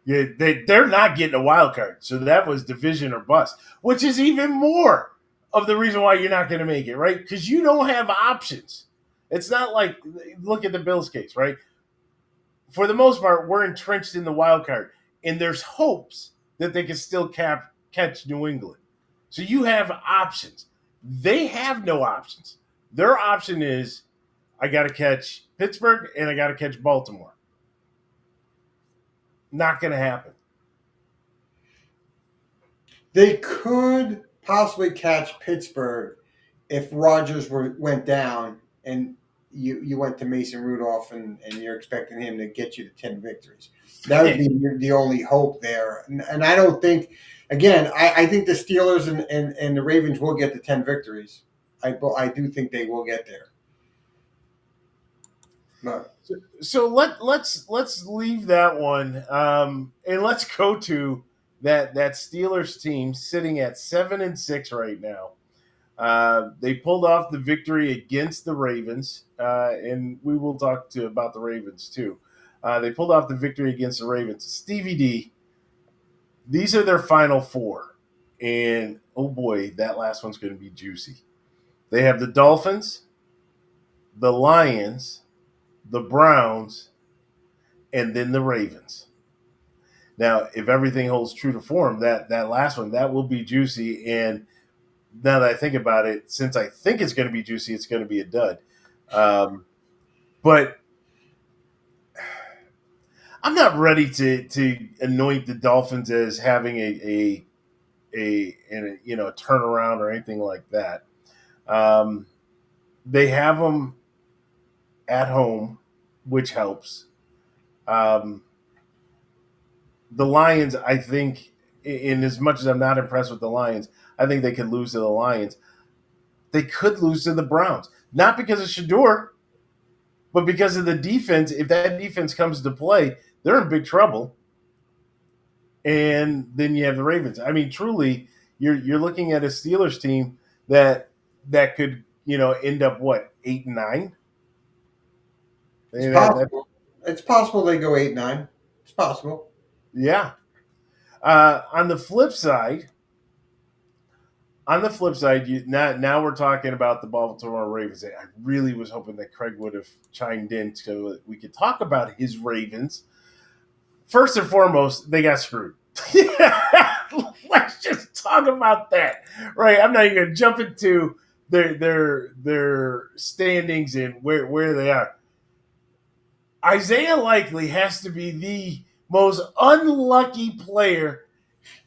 Yeah, they're not getting a wild card, so that was division or bust, which is even more of the reason why you're not going to make it, right? Because you don't have options. It's not like, look at the Bills case, right? For the most part, we're entrenched in the wild card, and there's hopes that they can still catch New England. So you have options. They have no options. Their option is I got to catch Pittsburgh and I got to catch Baltimore. Not going to happen. They could possibly catch Pittsburgh if Rodgers went down and you went to Mason Rudolph and you're expecting him to get you to 10 victories. That would be the only hope there. And I don't think, again, I think the Steelers and the Ravens will get to 10 victories. I do think they will get there. But So let's leave that one and let's go to that Steelers team sitting at 7-6 right now. They pulled off the victory against the Ravens, and we will talk about the Ravens too. They pulled off the victory against the Ravens. Stevie D, these are their final four, and oh boy, that last one's going to be juicy. They have the Dolphins, the Lions, the Browns, and then the Ravens. Now, if everything holds true to form, that last one, that will be juicy. And now that I think about it, since I think it's going to be juicy, it's going to be a dud. But I'm not ready to anoint the Dolphins as having a turnaround or anything like that. They have them at home, which helps. The Lions, I think, in as much as I'm not impressed with the Lions, I think they could lose to the Lions. They could lose to the Browns. Not because of Shador, but because of the defense. If that defense comes to play, they're in big trouble. And then you have the Ravens. I mean, truly, you're looking at a Steelers team that could, end up, 8-9? it's possible. It's possible they go 8-9. It's possible. Yeah. On the flip side, now we're talking about the Baltimore Ravens. I really was hoping that Craig would have chimed in so we could talk about his Ravens. First and foremost, they got screwed. Let's just talk about that, right? I'm not even going to jump into their standings and where they are. Isaiah Likely has to be the most unlucky player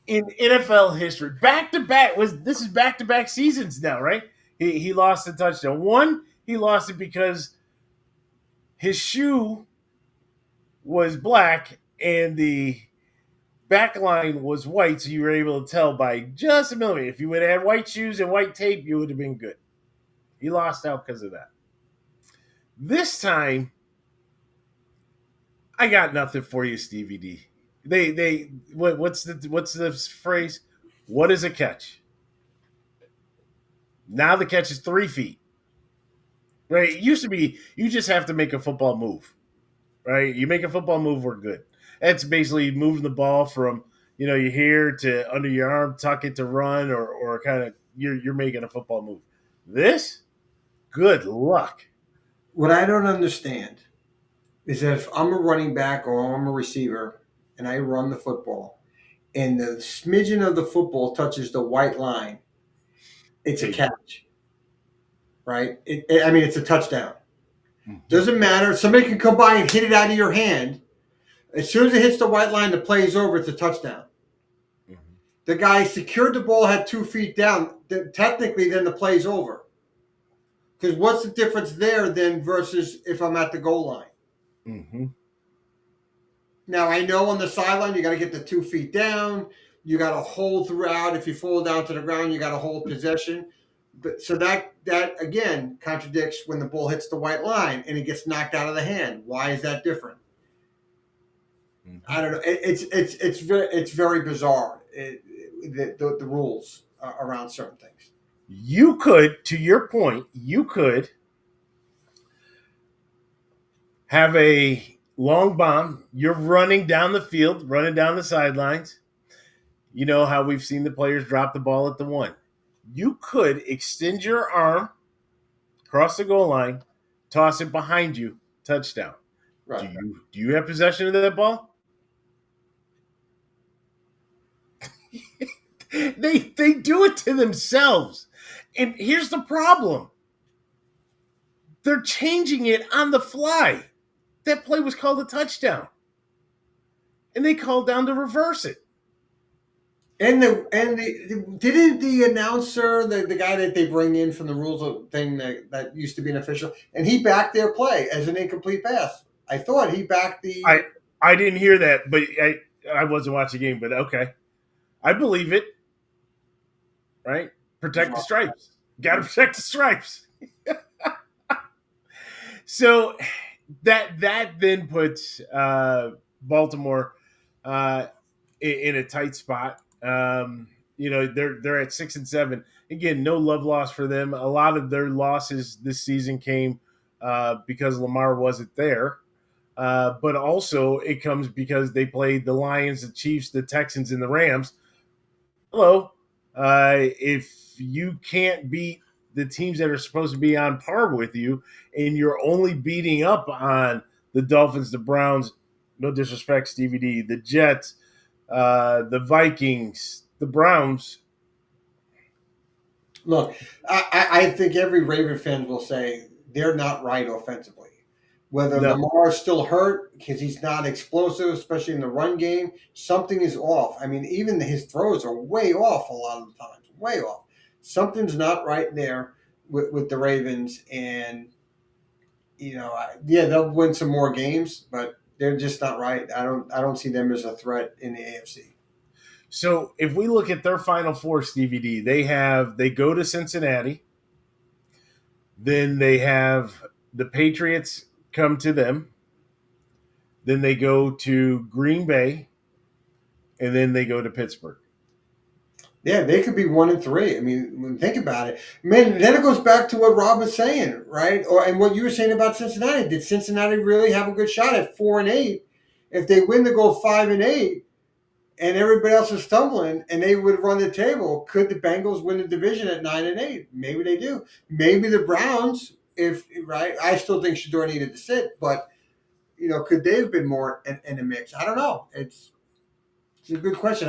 in NFL history. Back-to-back this is back-to-back seasons now, right? He lost a touchdown. One, he lost it because his shoe was black and the back line was white, so you were able to tell by just a millimeter. If you would have had white shoes and white tape, you would have been good. He lost out because of that. This time, I got nothing for you, Stevie D. What's the phrase? What is a catch? Now the catch is 3 feet. Right? It used to be you just have to make a football move. Right? You make a football move, we're good. That's basically moving the ball from your here to under your arm, tuck it to run, or kind of you're making a football move. This, good luck. What I don't understand is that if I'm a running back or I'm a receiver and I run the football and the smidgen of the football touches the white line, it's a catch, right? It's a touchdown. Doesn't matter. Somebody can come by and hit it out of your hand. As soon as it hits the white line, the play is over. It's a touchdown. Mm-hmm. The guy secured the ball, had 2 feet down. Technically, then the play's over. Because what's the difference there then versus if I'm at the goal line? Mm-hmm. Now, I know on the sideline, you got to get the 2 feet down. You got to hold throughout. If you fall down to the ground, you got to hold possession. But so that again contradicts when the ball hits the white line and it gets knocked out of the hand. Why is that different? Mm-hmm. I don't know. It's very bizarre. The rules around certain things. You could, to your point, have a long bomb. You're running down the field, running down the sidelines. You know how we've seen the players drop the ball at the 1. You could extend your arm across the goal line, toss it behind you, touchdown. Right. Do you have possession of that ball? They do it to themselves. And here's the problem. They're changing it on the fly. That play was called a touchdown. And they called down to reverse it. Didn't the announcer, the guy that they bring in from the rules thing that used to be an official, and he backed their play as an incomplete pass. I thought he backed the. I didn't hear that, but I wasn't watching the game. But okay, I believe it. Right, protect the stripes. Got to protect the stripes. So that then puts Baltimore in a tight spot. They're at 6-7. Again, no love loss for them. A lot of their losses this season came because Lamar wasn't there. But also it comes because they played the Lions, the Chiefs, the Texans, and the Rams. Hello. If you can't beat the teams that are supposed to be on par with you and you're only beating up on the Dolphins, the Browns, no disrespect, Stevie D, the Jets, the Vikings, the Browns. Look, I think every Raven fan will say they're not right offensively. Whether Lamar's still hurt because he's not explosive, especially in the run game, something is off. I mean, even his throws are way off a lot of the times, way off. Something's not right there with the Ravens, and they'll win some more games, but they're just not right. I don't see them as a threat in the AFC. So if we look at their Final Four, Stevie D, they go to Cincinnati, then they have the Patriots come to them, then they go to Green Bay, and then they go to Pittsburgh. Yeah, they could be 1-3. I mean, when you think about it, man, then it goes back to what Rob was saying, right? And what you were saying about Cincinnati. Did Cincinnati really have a good shot at 4-8? If they win to go 5-8, and everybody else is stumbling, and they would run the table, could the Bengals win the division at 9-8? Maybe they do. Maybe the Browns, right? I still think Shador needed to sit, but could they have been more in the mix? I don't know. It's a good question.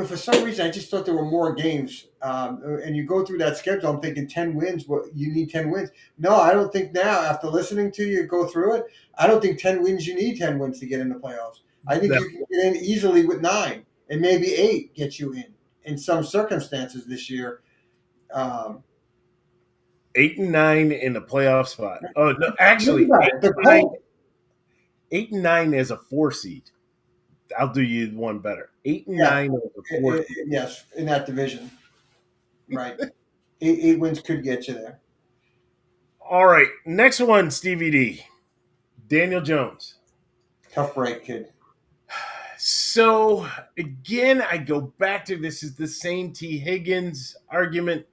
For some reason, I just thought there were more games. And you go through that schedule, I'm thinking 10 wins. Well, you need 10 wins. No, I don't think now, after listening to you go through it, I don't think 10 wins, you need 10 wins to get in the playoffs. I think you can get in easily with 9, and maybe 8 gets you in some circumstances this year. 8 and 9 in the playoff spot. Oh, no, actually, 8 and 9 as a 4 seed. I'll do you one better. 8 and 9 as a 4 seed. Yes, in that division. Right. 8 wins could get you there. All right. Next one, Stevie D. Daniel Jones. Tough break, kid. So, again, I go back to this is the same T. Higgins argument.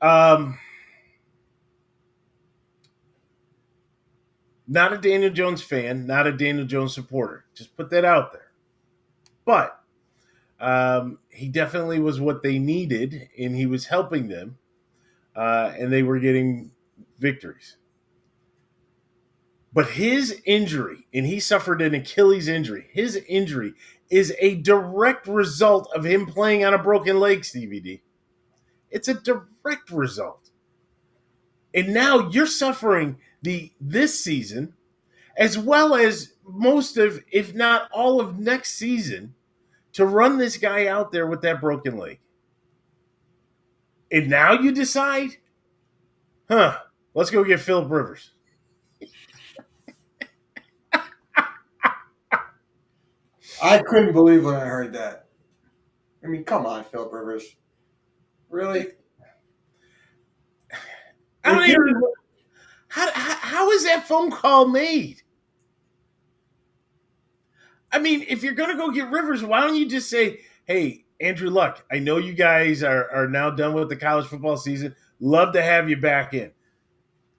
Not a Daniel Jones fan, not a Daniel Jones supporter. Just put that out there. But he definitely was what they needed, and he was helping them, and they were getting victories. But his injury, and he suffered an Achilles injury, his injury is a direct result of him playing on a broken leg, Stevie D. It's a direct result. And now you're suffering this season, as well as most of, if not all of next season, to run this guy out there with that broken leg. And now you decide, let's go get Phillip Rivers. I couldn't believe when I heard that. I mean, come on, Phillip Rivers. Really? I don't even know. How is that phone call made? I mean, if you're going to go get Rivers, why don't you just say, hey, Andrew Luck, I know you guys are now done with the college football season. Love to have you back in.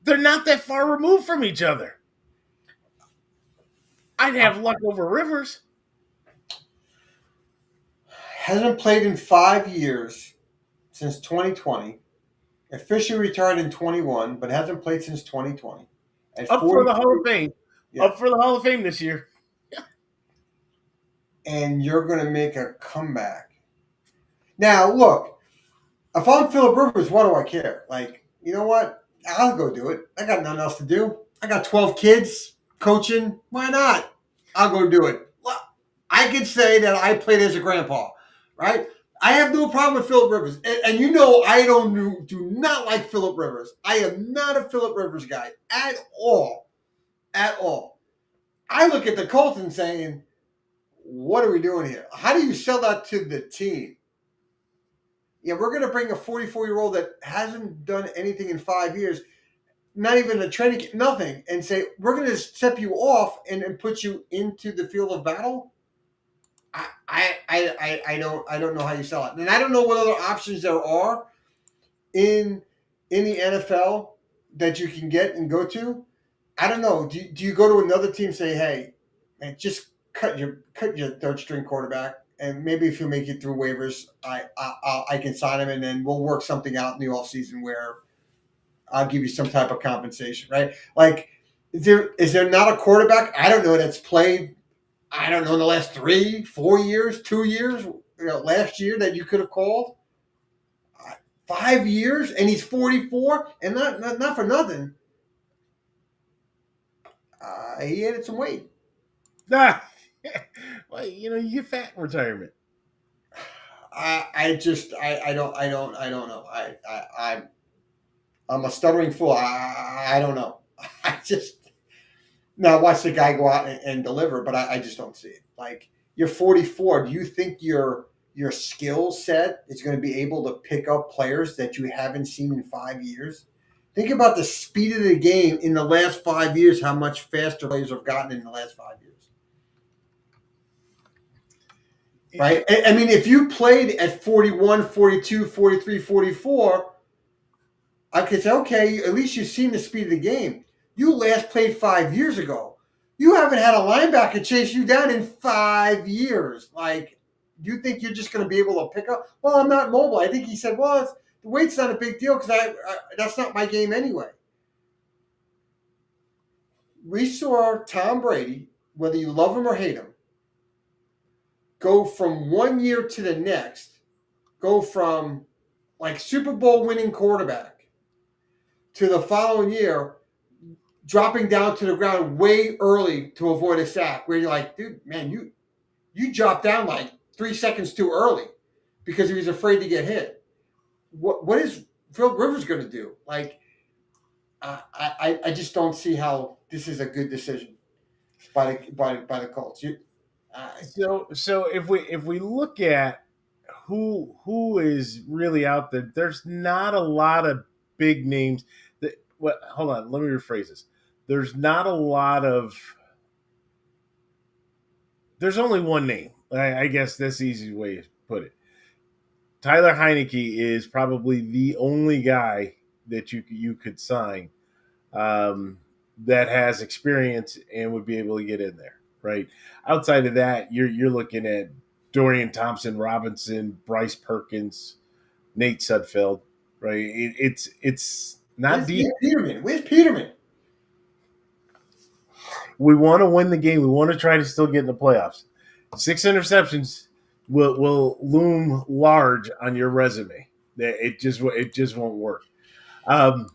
They're not that far removed from each other. I'd have Luck over Rivers. Hasn't played in 5 years since 2020. Officially retired in 21, but hasn't played since 2020. Up for the Hall of Fame. Yeah. Up for the Hall of Fame this year. And you're going to make a comeback. Now, look, if I'm Philip Rivers, what do I care? Like, you know what? I'll go do it. I got nothing else to do. I got 12 kids coaching. Why not? I'll go do it. Well, I could say that I played as a grandpa, right? I have no problem with Philip Rivers. And you know I do not like Philip Rivers. I am not a Philip Rivers guy at all. At all. I look at the Colts and saying, what are we doing here? How do you sell that to the team? Yeah, we're going to bring a 44-year-old that hasn't done anything in 5 years, not even a training, nothing, and say, we're going to step you off and put you into the field of battle? I don't know how you sell it. And I don't know what other options there are in the NFL that you can get and go to. I don't know. Do you go to another team and say, hey, man, just cut your third string quarterback, and maybe if you make it through waivers, I can sign him, and then we'll work something out in the offseason where I'll give you some type of compensation, right? Like, is there not a quarterback I don't know that's played? I don't know in the last 3, 4 years, 2 years, last year that you could have called 5 years, and he's 44, and not for nothing. He added some weight. Ah, well, you get fat in retirement. I don't know. I'm a stuttering fool. I don't know. I just now watch the guy go out and deliver, but I just don't see it. Like, you're 44. Do you think your skill set is going to be able to pick up players that you haven't seen in 5 years? Think about the speed of the game in the last 5 years. How much faster players have gotten in the last 5 years? Right? I mean, if you played at 41, 42, 43, 44, I could say, okay, at least you've seen the speed of the game. You last played 5 years ago. You haven't had a linebacker chase you down in 5 years. Like, you think you're just going to be able to pick up? Well, I'm not mobile. I think he said, well, the weight's not a big deal because that's not my game anyway. We saw Tom Brady, whether you love him or hate him, go from 1 year to the next, go from like Super Bowl winning quarterback to the following year dropping down to the ground way early to avoid a sack, where you're like, dude, man, you dropped down like 3 seconds too early because he was afraid to get hit. What is Phil Rivers going to do? Like, I just don't see how this is a good decision by the Colts. So if we look at who is really out there, there's not a lot of big names. That well, hold on, let me rephrase this. There's not a lot of. There's only one name. I guess that's the easy way to put it. Tyler Heineke is probably the only guy that you could sign that has experience and would be able to get in there, right? Outside of that, you're looking at Dorian Thompson Robinson, Bryce Perkins, Nate Sudfeld, right? It's not deep. Where's Peterman? We want to win the game. We want to try to still get in the playoffs. 6 interceptions will loom large on your resume. It just won't work. I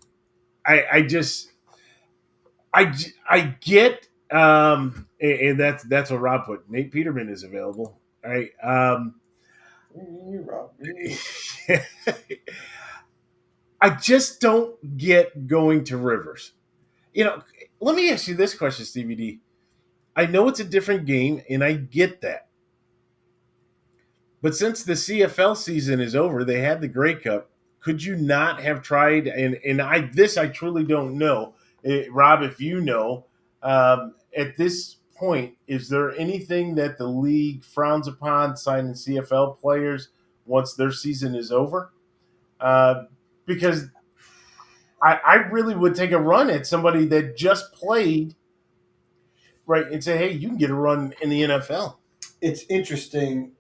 get, and that's what Rob put. Nate Peterman is available, right? I just don't get going to Rivers. Let me ask you this question, Stevie D. I know it's a different game, and I get that. But since the CFL season is over, they had the Grey Cup. Could you not have tried? And I truly don't know, Rob. If you know, at this point, is there anything that the league frowns upon signing CFL players once their season is over? Because I really would take a run at somebody that just played, right, and say, hey, you can get a run in the NFL. It's interesting.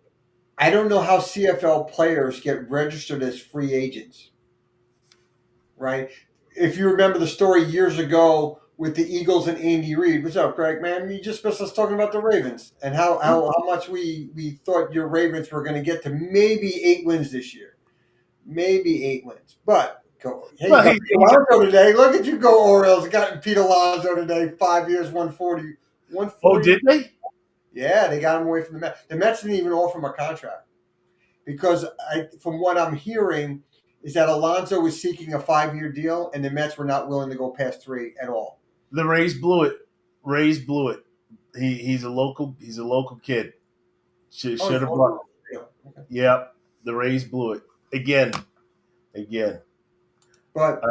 I don't know how CFL players get registered as free agents, right? If you remember the story years ago with the Eagles and Andy Reid. What's up, Craig? Man, you just missed us talking about the Ravens and how much we thought your Ravens were going to get to maybe 8 wins this year, maybe 8 wins. But hey, Well, you got Pete Alonso today. Look at you go, Orioles. Got Pete Alonso today. 5 years, 140. oh, did they? Yeah, they got him away from the Mets. The Mets didn't even offer him a contract because from what I'm hearing, is that Alonso was seeking a 5-year deal, and the Mets were not willing to go past 3 at all. The Rays blew it. Rays blew it. He's a local kid. Should have brought. Okay. Yep, the Rays blew it again. But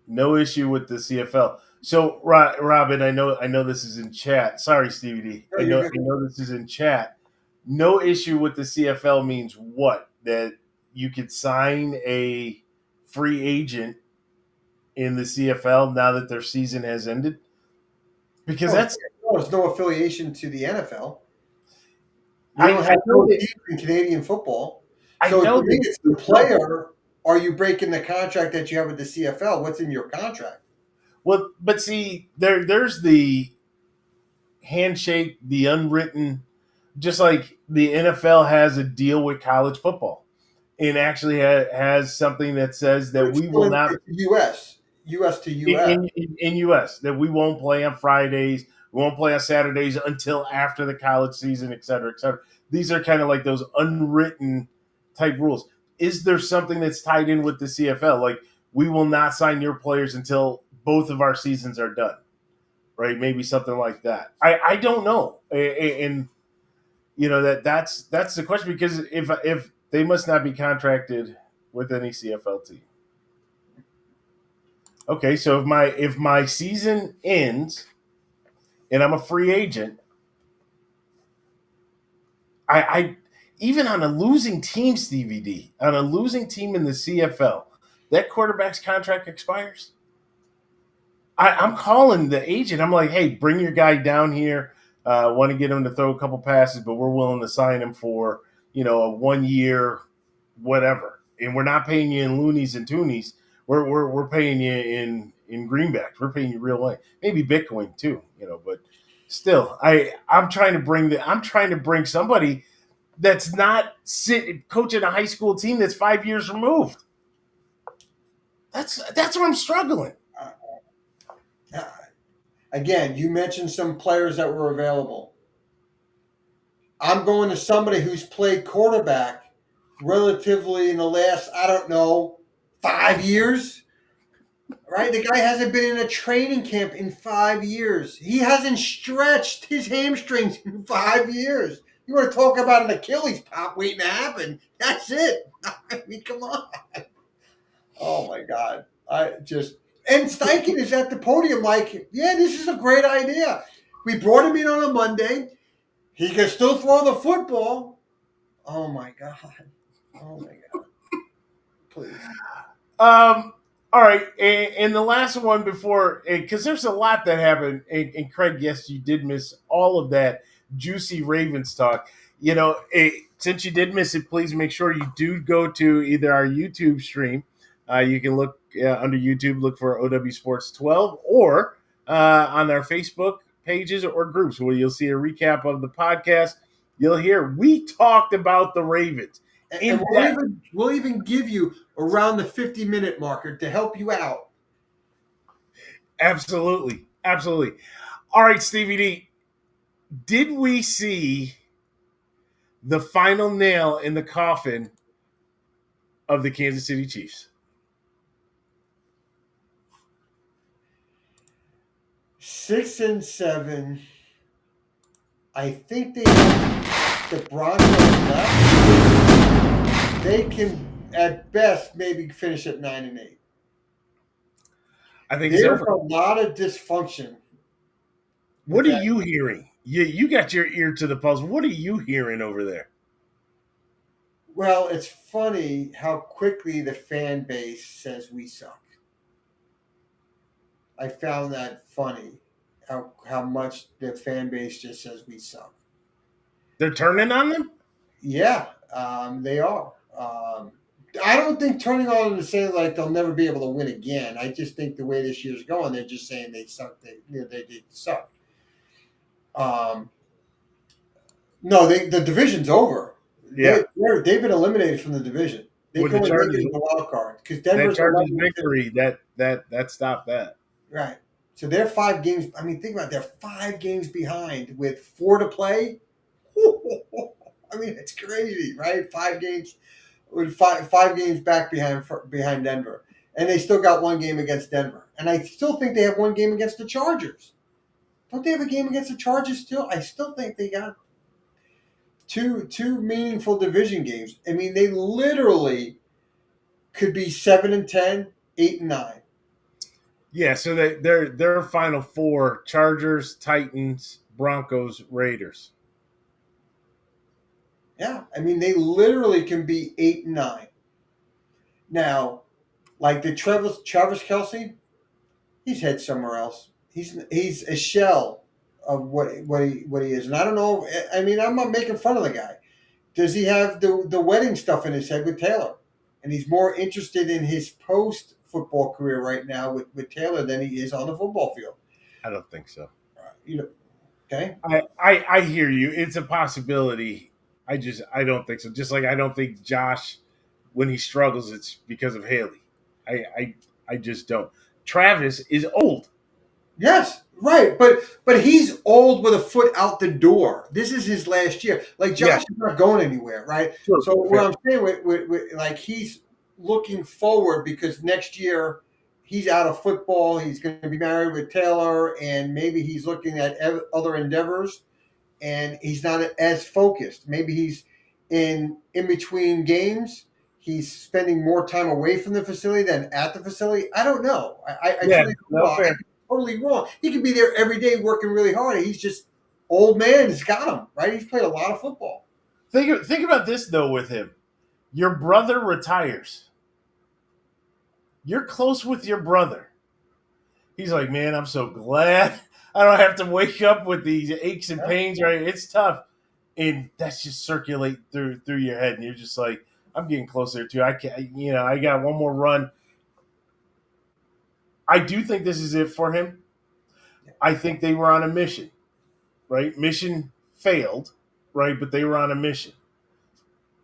No issue with the CFL. So, Robin, I know this is in chat. Sorry, Stevie D. I know this is in chat. No issue with the CFL means what? That you could sign a free agent in the CFL now that their season has ended? Because there's no affiliation to the NFL. I You don't have know no that- team in Canadian football. I So know to me, that- it's the player. Are you breaking the contract that you have with the CFL? What's in your contract? Well, but see, there's the handshake, the unwritten, just like the NFL has a deal with college football, and actually has something that says that we will not U.S. to U.S. in U.S. that we won't play on Fridays, we won't play on Saturdays until after the college season, et cetera, et cetera. These are kind of like those unwritten type rules. Is there something that's tied in with the CFL? Like, we will not sign your players until both of our seasons are done, right? Maybe something like that. I don't know, and you know that's the question, because if they must not be contracted with any CFL team. Okay, so if my season ends and I'm a free agent, I even on a losing team, Stevie D, on a losing team in the CFL, that quarterback's contract expires. I'm calling the agent. I'm like, hey, bring your guy down here. Want to get him to throw a couple passes, but we're willing to sign him for a 1 year, whatever. And we're not paying you in loonies and toonies. We're paying you in greenbacks. We're paying you real money, maybe Bitcoin too. But still, I'm trying to bring somebody that's not coaching a high school team that's 5 years removed. That's where I'm struggling. Again, you mentioned some players that were available. I'm going to somebody who's played quarterback relatively in the last, 5 years. Right? The guy hasn't been in a training camp in 5 years. He hasn't stretched his hamstrings in 5 years. You want to talk about an Achilles pop waiting to happen? That's it. I mean, come on. Oh, my God. And Steichen is at the podium like, yeah, this is a great idea. We brought him in on a Monday. He can still throw the football. Oh, my God. Oh, my God. Please. All right, and the last one before, because there's a lot that happened, and Craig, yes, you did miss all of that juicy Ravens talk. Since you did miss it, please make sure you do go to either our YouTube stream. You can look under YouTube, look for OWSports 12, or on our Facebook pages or groups where you'll see a recap of the podcast. You'll hear we talked about the Ravens. And we'll even give you around the 50-minute marker to help you out. Absolutely. All right, Stevie D, did we see the final nail in the coffin of the Kansas City Chiefs? 6-7. I think the Broncos left. They can, at best, maybe finish at 9-8. I think There's so. a lot of dysfunction. What are you hearing? You got your ear to the pulse. What are you hearing over there? Well, it's funny how quickly the fan base says we suck. I found that funny, how much the fan base just says we suck. They're turning on them? Yeah, they are. I don't think turning on them to say like they'll never be able to win again. I just think the way this year's going, they're just saying they suck. They suck. Um, no, the division's over. Yeah, They've been eliminated from the division. They with can the only make it Chargers, in the wild card because that Denver's Chargers 11-2. victory that stopped that. Right. So they're 5 games. I mean, think about it, they're 5 games behind with 4 to play. I mean, it's crazy, right? 5 games with five games back behind Denver, and they still got 1 game against Denver. And I still think they have 1 game against the Chargers. Don't they have a game against the Chargers still? I still think they got two meaningful division games. I mean, they literally could be 7-10, 8-9. Yeah, so their final four: Chargers, Titans, Broncos, Raiders. Yeah, I mean, they literally can be 8-9. Now, like the Travis Kelsey, he's head somewhere else. He's a shell of what he is, and I don't know. I mean, I'm not making fun of the guy. Does he have the wedding stuff in his head with Taylor? And he's more interested in his post football career right now with Taylor than he is on the football field. I don't think so. You know, okay? I hear you. It's a possibility. I don't think so. Just like I don't think Josh, when he struggles, it's because of Haley. I just don't. Travis is old. Yes, right. But he's old with a foot out the door. This is his last year. Like Josh Yeah. is not going anywhere, right? Sure. So what I'm saying with like he's looking forward because next year he's out of football. He's going to be married with Taylor, and maybe he's looking at other endeavors, and he's not as focused. Maybe he's in between games. He's spending more time away from the facility than at the facility. I don't know. I Yeah, truly don't no, know. fair. Totally wrong. He could be there every day working really hard. He's just old man has got him, right? He's played a lot of football. Think about this though with him. Your brother retires. You're close with your brother. He's like, man, I'm so glad I don't have to wake up with these aches and pains. Right? It's tough, and that's just circulate through your head, and you're just like, I'm getting closer to. I can't. I got one more run. I do think this is it for him. I think they were on a mission, right? Mission failed, right? But they were on a mission.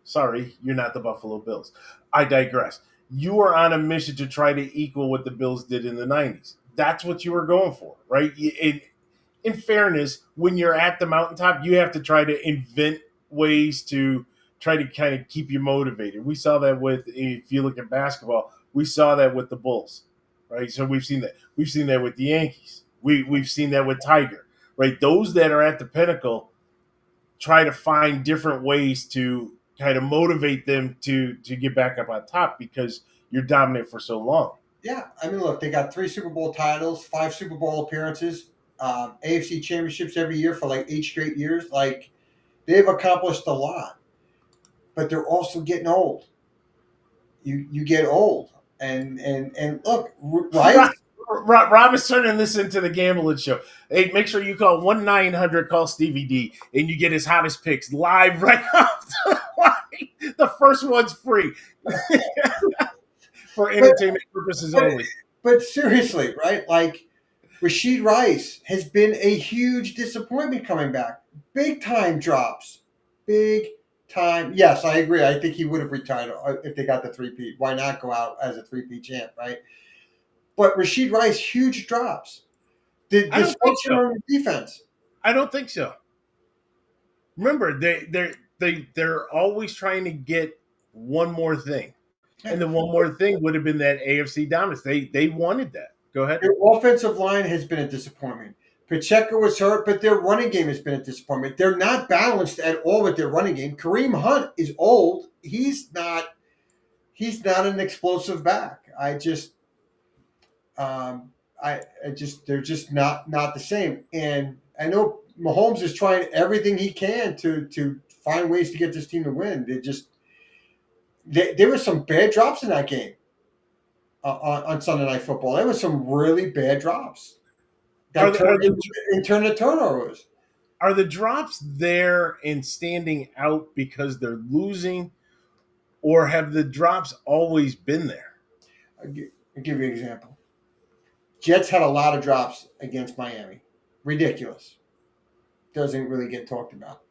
Sorry, you're not the Buffalo Bills. I digress. You were on a mission to try to equal what the Bills did in the 90s. That's what you were going for, right? In fairness, when you're at the mountaintop, you have to try to invent ways to try to kind of keep you motivated. We saw that if you look at basketball, we saw that with the Bulls, right? So we've seen that. We've seen that with the Yankees. We've seen that with Tiger, right? Those that are at the pinnacle try to find different ways to kind of motivate them to get back up on top because you're dominant for so long. Yeah, I mean, look, they got 3 Super Bowl titles, 5 Super Bowl appearances, AFC championships every year for like 8 straight years. Like they've accomplished a lot, but they're also getting old. You get old, and look, right? Rob is turning this into the gambling show. Hey, make sure you call 1-900-CALL Stevie D, and you get his hottest picks live right off the line. The first one's free for entertainment purposes only. But seriously, right? Like Rashid Rice has been a huge disappointment coming back. Big time drops. Big time. Yes, I agree. I think he would have retired if they got the 3-peat. Why not go out as a 3-peat champ, right? But Rashid Rice, huge drops. The dysfunction on the defense. I don't think so. Remember, they're always trying to get one more thing. And the one more thing would have been that AFC dominance. They wanted that. Go ahead. Their offensive line has been a disappointment. Pacheco was hurt, but their running game has been a disappointment. They're not balanced at all with their running game. Kareem Hunt is old. He's not an explosive back. They're just not the same. And I know Mahomes is trying everything he can to find ways to get this team to win. There were some bad drops in that game on Sunday Night Football. There were some really bad drops that turned into turnovers. Are the drops there and standing out because they're losing, or have the drops always been there? I'll give you an example. Jets had a lot of drops against Miami. Ridiculous. Doesn't really get talked about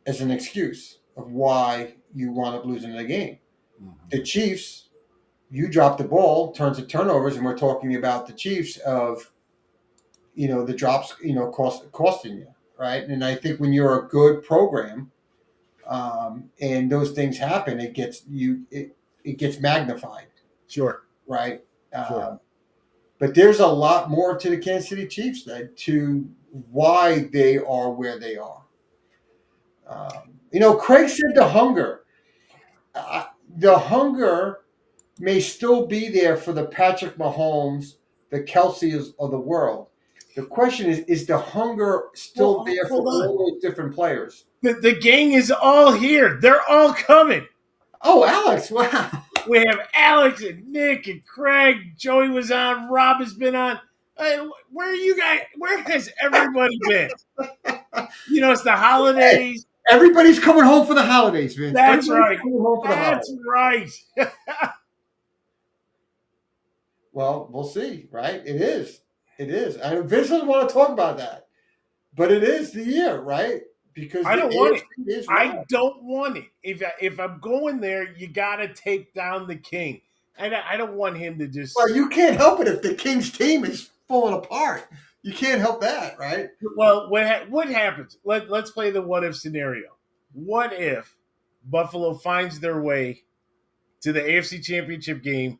as an excuse of why you wound up losing the game. The Chiefs, you drop the ball, turns to turnovers, and we're talking about the Chiefs of, the drops, costing you, right? And I think when you're a good program, and those things happen, it gets magnified, Sure. right? Sure. But there's a lot more to the Kansas City Chiefs to why they are where they are. Craig said the hunger. The hunger may still be there for the Patrick Mahomes, the Kelseys of the world. The question is the hunger still there for Hold on. all those different players? The gang is all here. They're all coming. Oh, Alex, wow. We have Alex and Nick and Craig. Joey was on. Rob has been on. Where are you guys? Where has everybody been? It's the holidays. Everybody's coming home for the holidays, Vince. That's Everybody's right. coming home for the That's holidays. right. Well, we'll see, right? It is. I mean, Vince doesn't want to talk about that, but it is the year, right? Because I don't want it. Is I don't want it. If I'm going there, you got to take down the king. I don't want him to just. Well, you can't help it if the Kings team is falling apart. You can't help that, right? Well, what happens? Let's play the what if scenario. What if Buffalo finds their way to the AFC Championship game?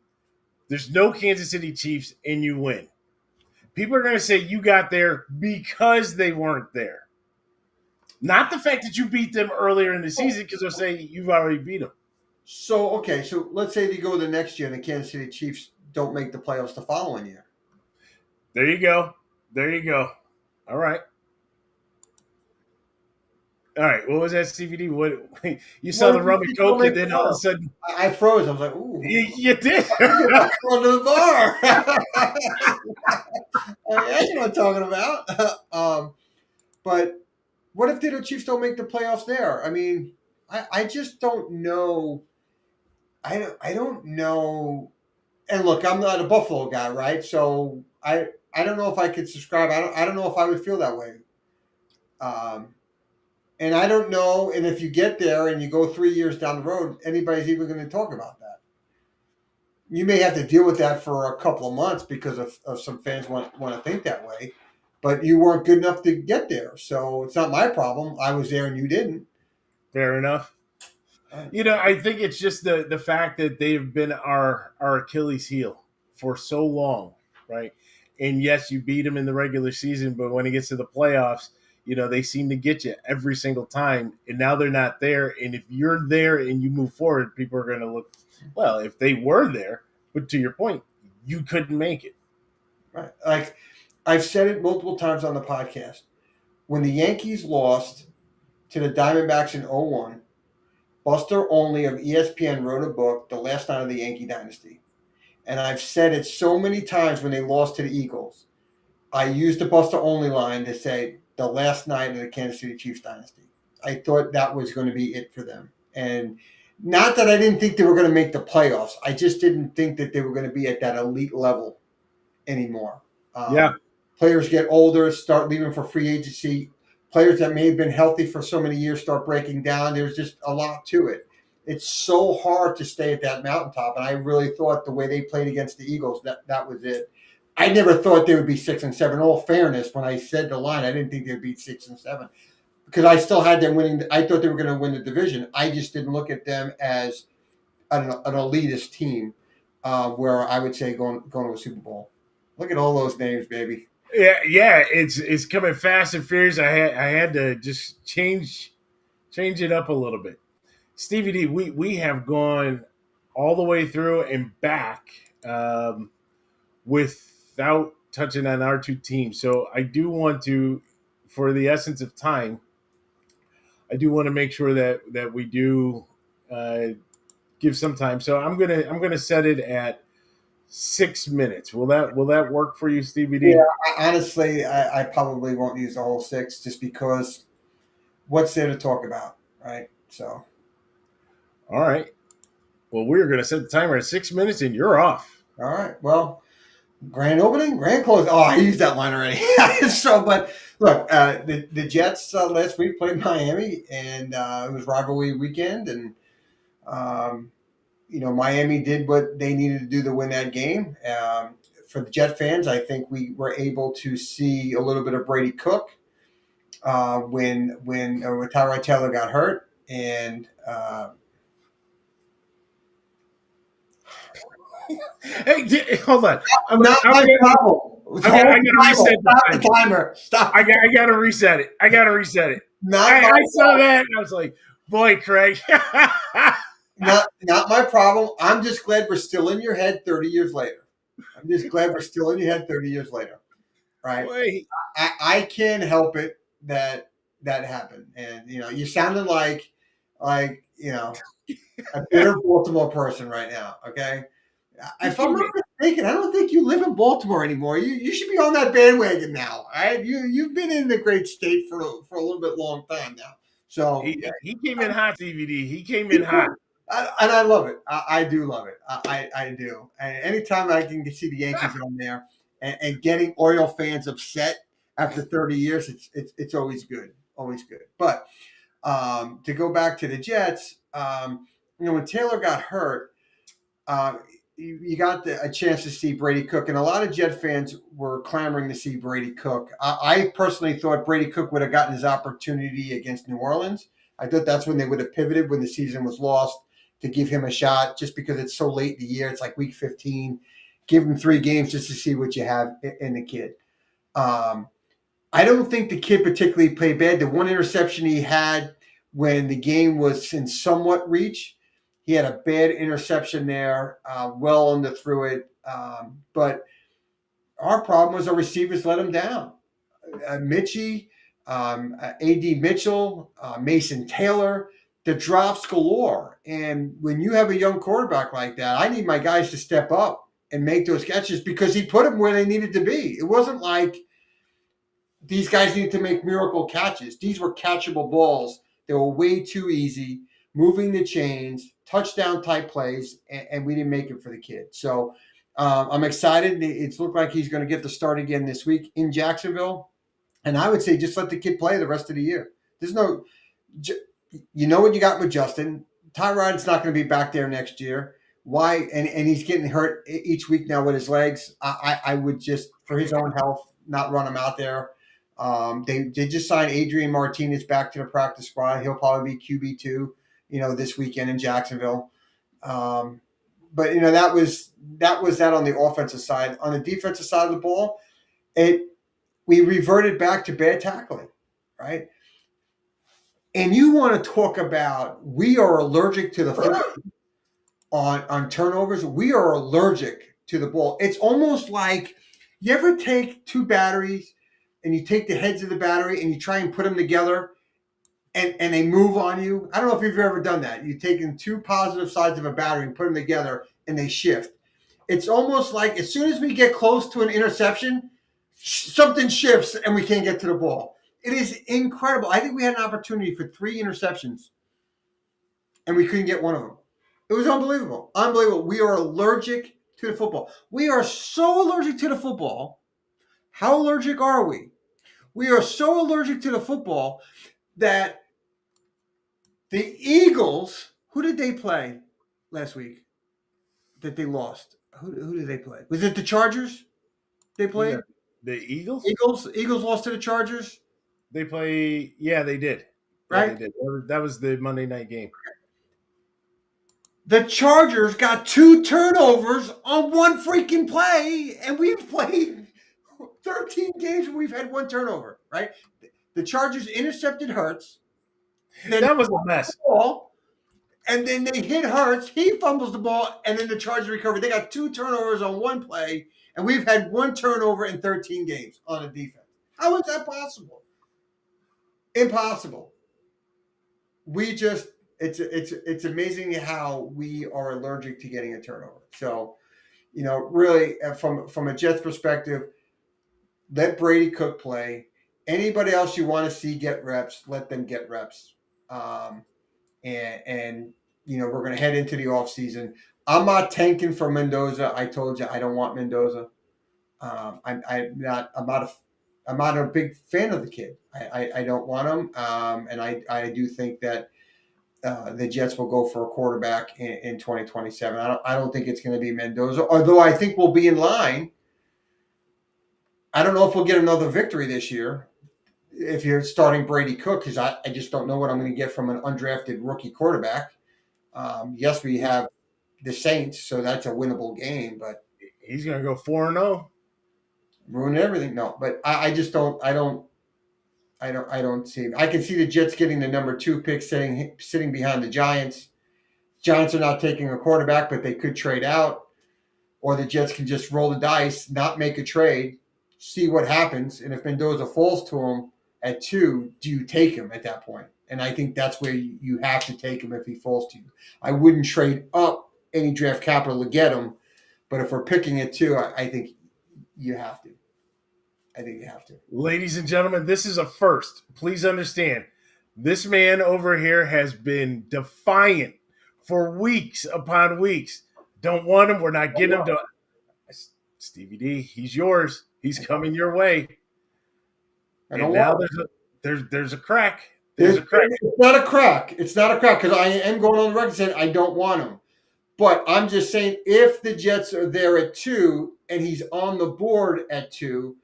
There's no Kansas City Chiefs, and you win. People are going to say you got there because they weren't there. Not the fact that you beat them earlier in the season, because they'll say you've already beat them. So let's say they go the next year and the Kansas City Chiefs don't make the playoffs the following year. There you go. All right. What was that, CVD? What you saw the rum and coke, and then all of a sudden I froze. I was like, "Ooh, you did." Going to the bar. That's what I'm talking about. But what if the Chiefs don't make the playoffs there? I mean, I just don't know. I don't know. And look, I'm not a Buffalo guy, right? So I don't know if I could subscribe. I don't know if I would feel that way. And I don't know. And if you get there and you go 3 years down the road, anybody's even going to talk about that. You may have to deal with that for a couple of months because of some fans want to think that way. But you weren't good enough to get there. So it's not my problem. I was there and you didn't. Fair enough. I think it's just the fact that they've been our Achilles heel for so long, right? And yes, you beat them in the regular season, but when it gets to the playoffs, they seem to get you every single time. And now they're not there. And if you're there and you move forward, people are going to look, well, if they were there, but to your point, you couldn't make it. Right. Like I've said it multiple times on the podcast. When the Yankees lost to the Diamondbacks in 2001, Buster Olney of ESPN wrote a book, The Last Night of the Yankee Dynasty. And I've said it so many times when they lost to the Eagles. I used the Buster Olney line to say the last night of the Kansas City Chiefs dynasty. I thought that was going to be it for them. And not that I didn't think they were going to make the playoffs. I just didn't think that they were going to be at that elite level anymore. Players get older, start leaving for free agency. Players that may have been healthy for so many years start breaking down. There's just a lot to it. It's so hard to stay at that mountaintop. And I really thought the way they played against the Eagles, that was it. I never thought they would be 6-7. In all fairness, when I said the line, I didn't think they'd be 6-7 because I still had them winning. I thought they were going to win the division. I just didn't look at them as an elitist team where I would say going to a Super Bowl. Look at all those names, baby. Yeah, it's coming fast and furious. I had to just change it up a little bit. Stevie D, we have gone all the way through and back without touching on our two teams. So I do want to, for the essence of time, I do want to make sure that we do give some time. So I'm gonna set it at 6 minutes. Will that work for you, Stevie D? Yeah, honestly, I probably won't use the whole 6 just because what's there to talk about, right? So, All right. Well, we're going to set the timer at 6 minutes, and you're off. All right. Well, grand opening, grand close. Oh, I used that line already. So, but look, the Jets last week played Miami, and it was rivalry weekend, and Miami did what they needed to do to win that game. For the Jet fans, I think we were able to see a little bit of Brady Cook when Tyrod Taylor got hurt, and Hey, hold on. not my problem. I gotta reset the timer. Stop. I gotta reset it. Not I saw that, and I was like, boy, Craig. not my problem. I'm just glad we're still in your head 30 years later. I'm just glad we're still in your head 30 years later. Right? Boy. I can't help it that happened. And you sounded like a bitter Baltimore person right now, okay? If I'm not mistaken, I don't think you live in Baltimore anymore. You should be on that bandwagon now, all right? You've been in the great state for a little bit long time now. So he came in hot, DVD. He came in hot. And I love it. I do love it. I do. And anytime I can see the Yankees on there and getting Oriole fans upset after 30 years, it's always good. Always good. But to go back to the Jets, when Taylor got hurt, you got a chance to see Brady Cook, and a lot of Jet fans were clamoring to see Brady Cook. I personally thought Brady Cook would have gotten his opportunity against New Orleans. I thought that's when they would have pivoted when the season was lost to give him a shot, just because it's so late in the year. It's like week 15. Give him 3 games just to see what you have in the kid. I don't think the kid particularly played bad. The one interception he had when the game was in somewhat reach, he had a bad interception there, well underthrew it. But our problem was our receivers let him down. Mitchie, A.D. Mitchell, Mason Taylor, the drops galore. And when you have a young quarterback like that, I need my guys to step up and make those catches because he put them where they needed to be. It wasn't like these guys needed to make miracle catches. These were catchable balls. They were way too easy, moving the chains, touchdown type plays, and we didn't make it for the kid. So I'm excited. It's looked like he's going to get the start again this week in Jacksonville. And I would say just let the kid play the rest of the year. There's no – you know what you got with Justin. Tyrod's not going to be back there next year. Why? And he's getting hurt each week now with his legs. I would just, for his own health, not run him out there. They just signed Adrian Martinez back to the practice squad. He'll probably be QB2, this weekend in Jacksonville. But that was that on the offensive side. On the defensive side of the ball, we reverted back to bad tackling, right? And you want to talk about we are allergic to the football on turnovers. We are allergic to the ball. It's almost like you ever take 2 batteries and you take the heads of the battery and you try and put them together and they move on you. I don't know if you've ever done that. You've taken 2 positive sides of a battery and put them together and they shift. It's almost like as soon as we get close to an interception, something shifts and we can't get to the ball. It is incredible. I think we had an opportunity for 3 interceptions and we couldn't get one of them. It was unbelievable. Unbelievable. We are allergic to the football. We are so allergic to the football. How allergic are we? We are so allergic to the football that the Eagles, who did they play last week that they lost? Who did they play? Was it the Chargers they played? Yeah. The Eagles? Eagles lost to the Chargers? They play – yeah, they did. Right? Yeah, they did. That was the Monday night game. The Chargers got 2 turnovers on 1 freaking play, and we've played 13 games and we've had 1 turnover, right? The Chargers intercepted Hurts. That was a mess. And then they hit Hurts. He fumbles the ball, and then the Chargers recover. They got 2 turnovers on 1 play, and we've had 1 turnover in 13 games on a defense. How is that possible? Impossible. It's amazing how we are allergic to getting a turnover. So, really from a Jets perspective, let Brady Cook play. Anybody else you want to see get reps, let them get reps. And we're going to head into the offseason. I'm not tanking for Mendoza. I told you I don't want Mendoza. I'm not a big fan of the kid. I don't want him. And I do think that the Jets will go for a quarterback in 2027. I don't think it's going to be Mendoza, although I think we'll be in line. I don't know if we'll get another victory this year if you're starting Brady Cook, because I just don't know what I'm going to get from an undrafted rookie quarterback. Yes, we have the Saints, so that's a winnable game, but He's going to go 4-0. ruin everything. No, but I just don't. I don't see. I can see the Jets getting the number 2 pick, sitting behind the Giants. Giants are not taking a quarterback, but they could trade out, or the Jets can just roll the dice, not make a trade, see what happens, and if Mendoza falls to him at 2, do you take him at that point? And I think that's where you have to take him if he falls to you. I wouldn't trade up any draft capital to get him, but if we're picking at 2, I think you have to. Ladies and gentlemen, this is a first. Please understand, this man over here has been defiant for weeks upon weeks. Don't want him. We're not getting him. Stevie D, he's yours. He's coming your way. And now there's a crack. There's a crack. It's not a crack. It's not a crack because I am going on the record saying I don't want him. But I'm just saying if the Jets are there at 2 and he's on the board at 2,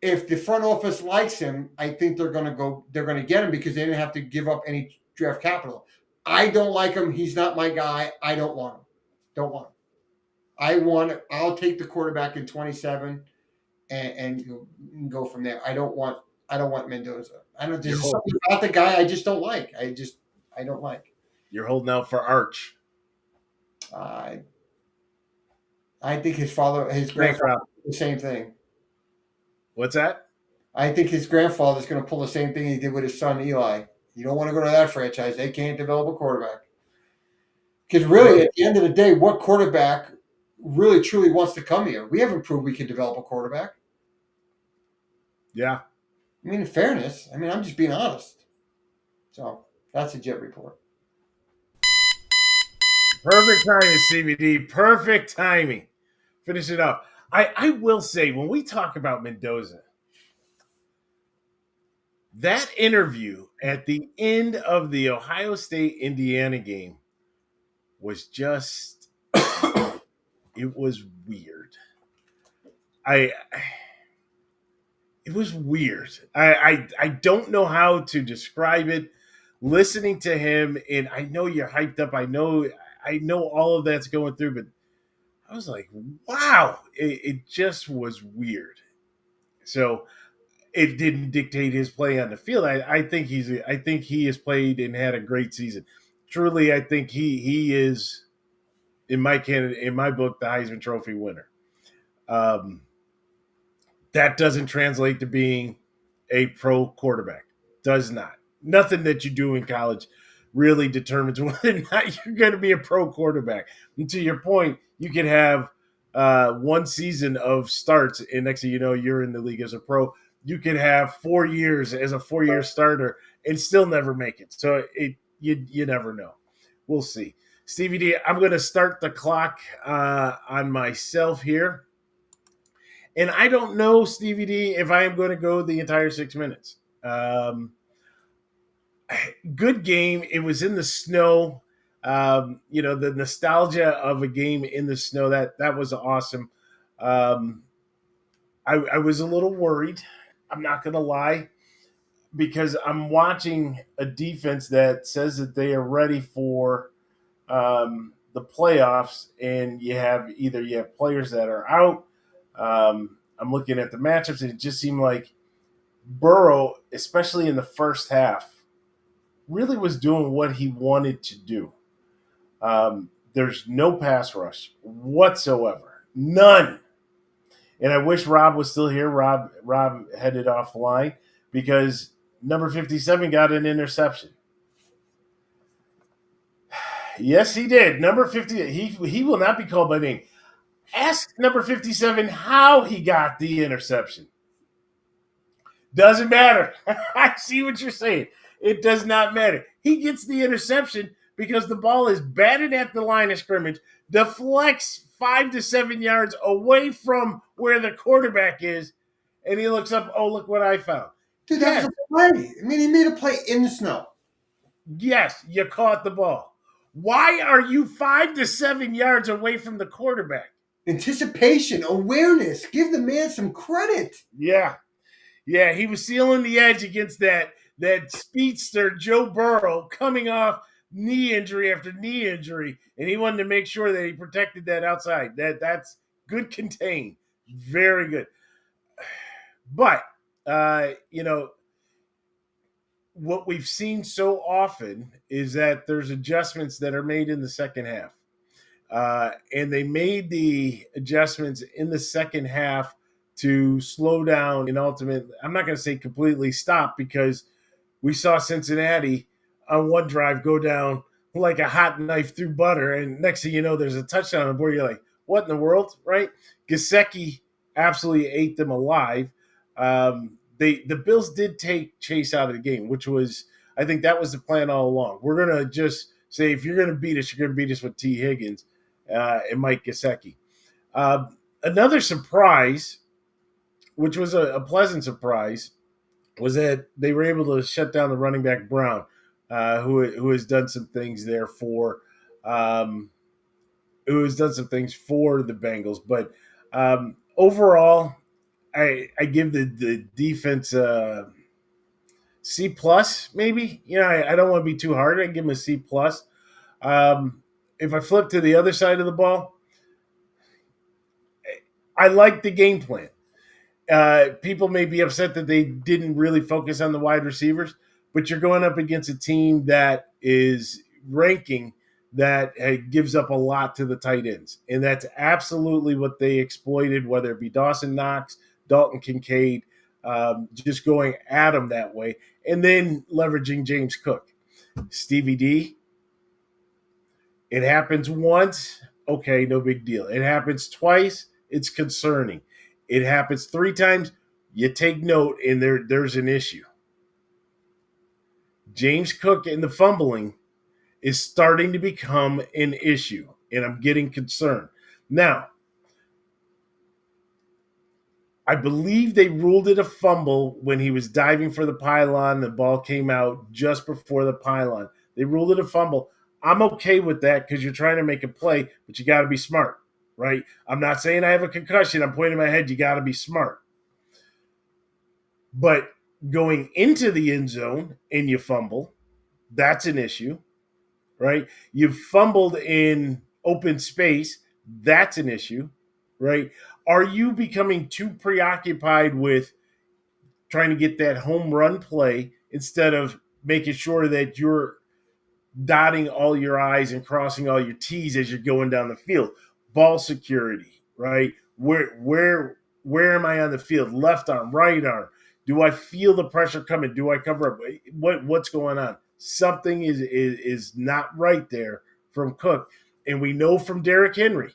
if the front office likes him, I think they're going to get him because they didn't have to give up any draft capital. I don't like him. He's not my guy. I don't want him. Don't want him. I'll take the quarterback in 27 and go from there. I don't want Mendoza. There's something about the guy I just don't like. I don't like. You're holding out for Arch. I think his grandfather, the same thing. What's that? I think his grandfather's going to pull the same thing he did with his son Eli. You don't want to go to that franchise. They can't develop a quarterback. Because really, at the end of the day, what quarterback really truly wants to come here? We haven't proved we can develop a quarterback. Yeah. I mean, in fairness, I'm just being honest. So that's a Jet report. Perfect timing, CBD. Perfect timing. Finish it up. I will say, when we talk about Mendoza, that interview at the end of the Ohio State-Indiana game was just, it was weird. It was weird. I don't know how to describe it. Listening to him, and I know you're hyped up. I know all of that's going through, but I was like, wow, it just was weird. So it didn't dictate his play on the field. I think he has played and had a great season. Truly, I think he is in my book the Heisman Trophy winner. That doesn't translate to being a pro quarterback. Does not. Nothing that you do in college really determines whether or not you're going to be a pro quarterback. And to your point, you can have one season of starts, and next thing you know, you're in the league as a pro. You can have 4 years as a 4-year starter and still never make it. So you never know. We'll see. Stevie D, I'm going to start the clock on myself here. And I don't know, Stevie D, if I am going to go the entire 6 minutes. Good game. It was in the snow. The nostalgia of a game in the snow, that was awesome. I was a little worried. I'm not going to lie, because I'm watching a defense that says that they are ready for the playoffs, and you have players that are out. I'm looking at the matchups, and it just seemed like Burrow, especially in the first half, really was doing what he wanted to do. There's no pass rush whatsoever. None. And I wish Rob was still here. Rob headed off the line because number 57 got an interception. Yes, he did. Number 50, he will not be called by name. Ask number 57 how he got the interception. Doesn't matter. I see what you're saying. It does not matter. He gets the interception because the ball is batted at the line of scrimmage, deflects 5 to 7 yards away from where the quarterback is, and he looks up, oh, look what I found. Dude, that was a play. I mean, he made a play in the snow. Yes, you caught the ball. Why are you 5 to 7 yards away from the quarterback? Anticipation, awareness. Give the man some credit. Yeah. Yeah, he was sealing the edge against that speedster Joe Burrow coming off knee injury after knee injury, and he wanted to make sure that he protected that outside. That's good contain. Very good. But what we've seen so often is that there's adjustments that are made in the second half. And they made the adjustments in the second half to slow down and ultimately, I'm not going to say completely stop, because we saw Cincinnati on one drive go down like a hot knife through butter. And next thing you know, there's a touchdown on the board. You're like, what in the world, right? Gesicki absolutely ate them alive. The Bills did take Chase out of the game, which was, I think that was the plan all along. We're going to just say, if you're going to beat us, you're going to beat us with T. Higgins and Mike Gesicki. Another surprise, which was a pleasant surprise, was that they were able to shut down the running back Brown, who has done some things there for the Bengals. But overall, I give the defense C plus, maybe. I don't want to be too hard. I give them a C plus. If I flip to the other side of the ball, I like the game plan. People may be upset that they didn't really focus on the wide receivers, but you're going up against a team that is ranking that gives up a lot to the tight ends. And that's absolutely what they exploited, whether it be Dawson Knox, Dalton Kincaid, just going at them that way, and then leveraging James Cook. Stevie D, it happens once, okay, no big deal. It happens twice, it's concerning. It happens 3 times, you take note, and there's an issue. James Cook and the fumbling is starting to become an issue, and I'm getting concerned. Now, I believe they ruled it a fumble when he was diving for the pylon. The ball came out just before the pylon. They ruled it a fumble. I'm okay with that because you're trying to make a play, but you got to be smart, right? I'm not saying I have a concussion. I'm pointing my head. You got to be smart. But going into the end zone and you fumble, that's an issue, right? You've fumbled in open space. That's an issue, right? Are you becoming too preoccupied with trying to get that home run play instead of making sure that you're dotting all your I's and crossing all your T's as you're going down the field? Ball security, right? Where am I on the field? Left arm, right arm. Do I feel the pressure coming? Do I cover up? What's going on? Something is not right there from Cook. And we know from Derrick Henry,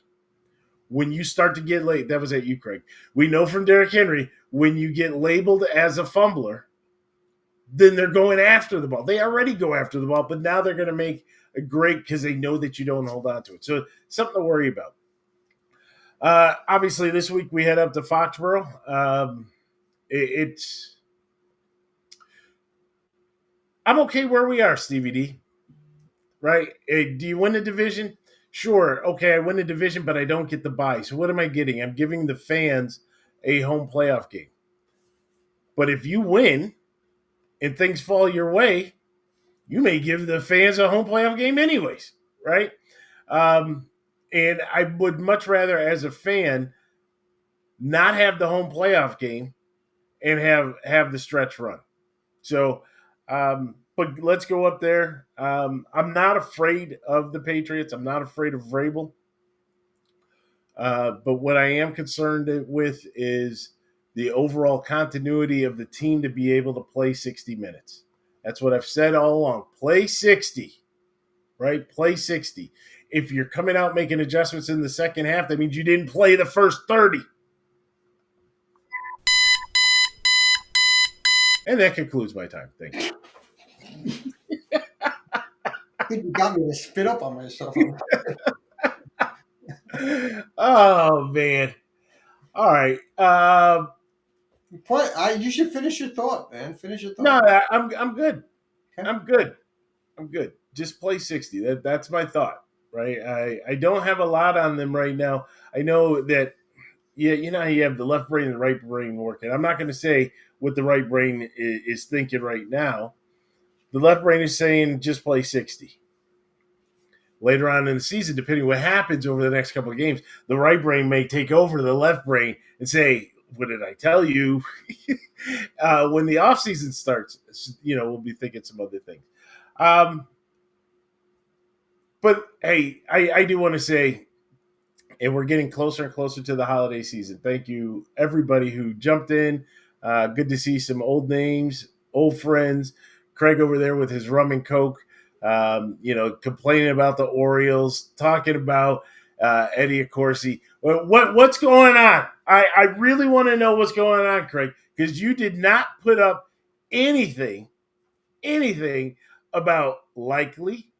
when you start to get late, that was at you, Craig. We know from Derrick Henry, when you get labeled as a fumbler, then they're going after the ball. They already go after the ball, but now they're going to make a great because they know that you don't hold on to it. So something to worry about. Obviously, this week we head up to Foxborough. I'm okay where we are, Stevie D. Right? Do you win the division? Sure. Okay, I win the division, but I don't get the bye. So what am I getting? I'm giving the fans a home playoff game. But if you win and things fall your way, you may give the fans a home playoff game anyways, right? And I would much rather, as a fan, not have the home playoff game and have the stretch run. So, but let's go up there. I'm not afraid of the Patriots. I'm not afraid of Vrabel. But what I am concerned with is the overall continuity of the team to be able to play 60 minutes. That's what I've said all along. Play 60, right? Play 60. If you're coming out making adjustments in the second half, that means you didn't play the first 30. And that concludes my time. Thank you. think you got me to spit up on myself. Oh man. All right. You should finish your thought, man. Finish your No, thought. I'm good. Okay. I'm good. I'm good. Just play 60. That's my thought, right? I don't have a lot on them right now. I know that you know how you have the left brain and the right brain working. I'm not going to say what the right brain is thinking right now. The left brain is saying just play 60. Later on in the season, depending what happens over the next couple of games, the right brain may take over the left brain and say, "What did I tell you?" When the offseason starts, we'll be thinking some other things. But hey, I do want to say, and we're getting closer and closer to the holiday season. Thank you, everybody who jumped in. Good to see some old names, old friends. Craig over there with his rum and coke, complaining about the Orioles, talking about Eddie Accorsi. What's going on? I really want to know what's going on, Craig, because you did not put up anything about Likely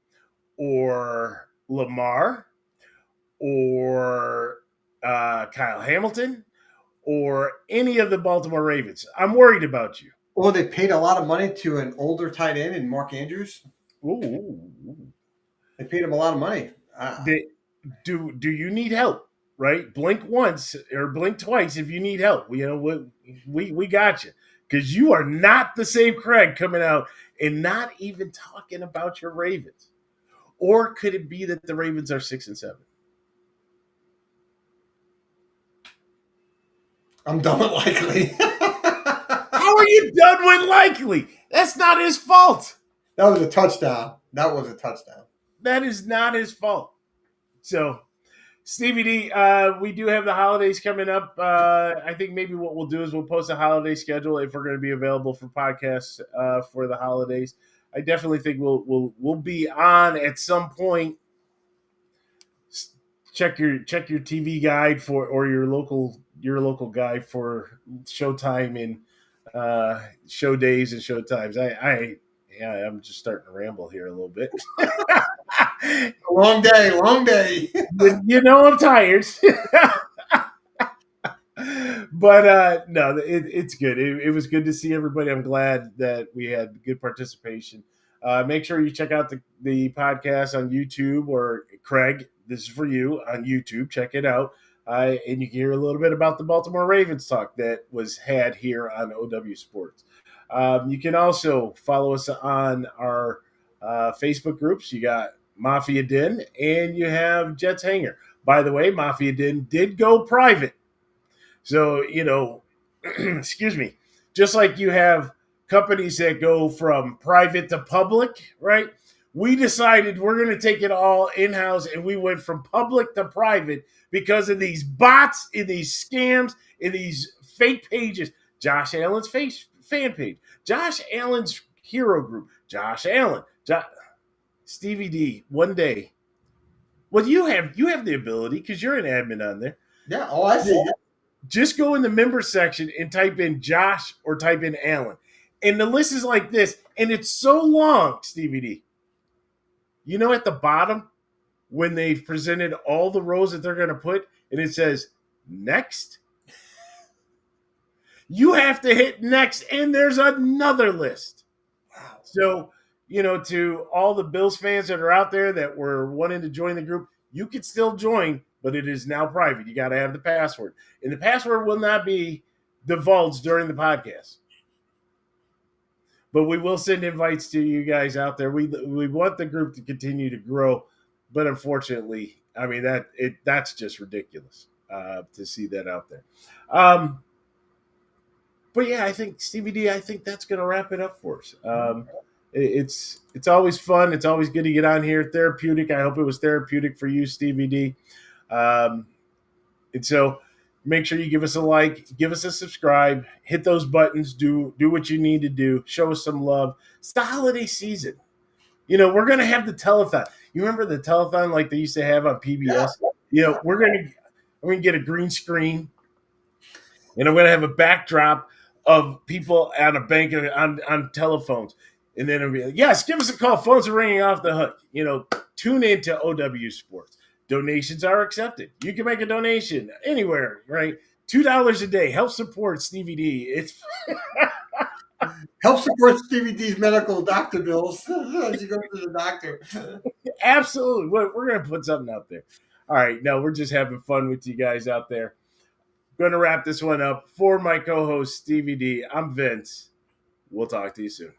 or Lamar or Kyle Hamilton or any of the Baltimore Ravens. I'm worried about you. Or they paid a lot of money to an older tight end in Mark Andrews. Ooh. They paid him a lot of money. Do you need help? Right? Blink once or blink twice if you need help. We got you, because you are not the same Craig coming out and not even talking about your Ravens. Or could it be that the Ravens are 6-7? I'm done with Likely. How are you done with Likely? That's not his fault. That was a touchdown. That is not his fault. So, Stevie D, we do have the holidays coming up. I think maybe what we'll do is we'll post a holiday schedule if we're going to be available for podcasts for the holidays. I definitely think we'll be on at some point. Check your TV guide or your local guide for showtime and show days and show times. I'm just starting to ramble here a little bit. Long day. I'm tired. But no, it's good. It was good to see everybody. I'm glad that we had good participation. Make sure you check out the podcast on YouTube, or Craig, this is for you on YouTube. Check it out. And you can hear a little bit about the Baltimore Ravens talk that was had here on OWSports. You can also follow us on our Facebook groups. You got Mafia Den and you have Jets Hanger. By the way, Mafia Den did go private. So, excuse me, just like you have companies that go from private to public, right? We decided we're going to take it all in-house, and we went from public to private because of these bots, in these scams, in these fake pages. Josh Allen's fan page, Josh Allen's hero group, Josh Allen, Stevie D. One day, well, you have the ability because you're an admin on there. Yeah. Oh, I see. Yeah. Just go in the member section and type in Josh or type in Allen. And the list is like this. And it's so long, Stevie D. At the bottom, when they've presented all the rows that they're going to put, and it says next, you have to hit next, and there's another list. Wow. So, to all the Bills fans that are out there that were wanting to join the group, you could still join, but it is now private. You got to have the password. And the password will not be divulged during the podcast. But we will send invites to you guys out there. We want the group to continue to grow. But unfortunately, I mean, that's just ridiculous to see that out there. But yeah, I think, Stevie D, I think that's going to wrap it up for us. It's always fun. It's always good to get on here. Therapeutic. I hope it was therapeutic for you, Stevie D. And so make sure you give us a like, give us a subscribe, hit those buttons, do what you need to do, show us some love. It's the holiday season. We're going to have the telethon. You remember the telethon like they used to have on PBS? Yeah. I'm going to get a green screen, and I'm going to have a backdrop of people on a bank on telephones. And then it'll be like, yes, give us a call. Phones are ringing off the hook. Tune in to OW Sports. Donations are accepted. You can make a donation anywhere, right? $2 a day. Help support Stevie D. It's Help support Stevie D's medical doctor bills as you go to the doctor. absolutely. We're going to put something out there. All right. No, we're just having fun with you guys out there. Going to wrap this one up. For my co-host, Stevie D, I'm Vince. We'll talk to you soon.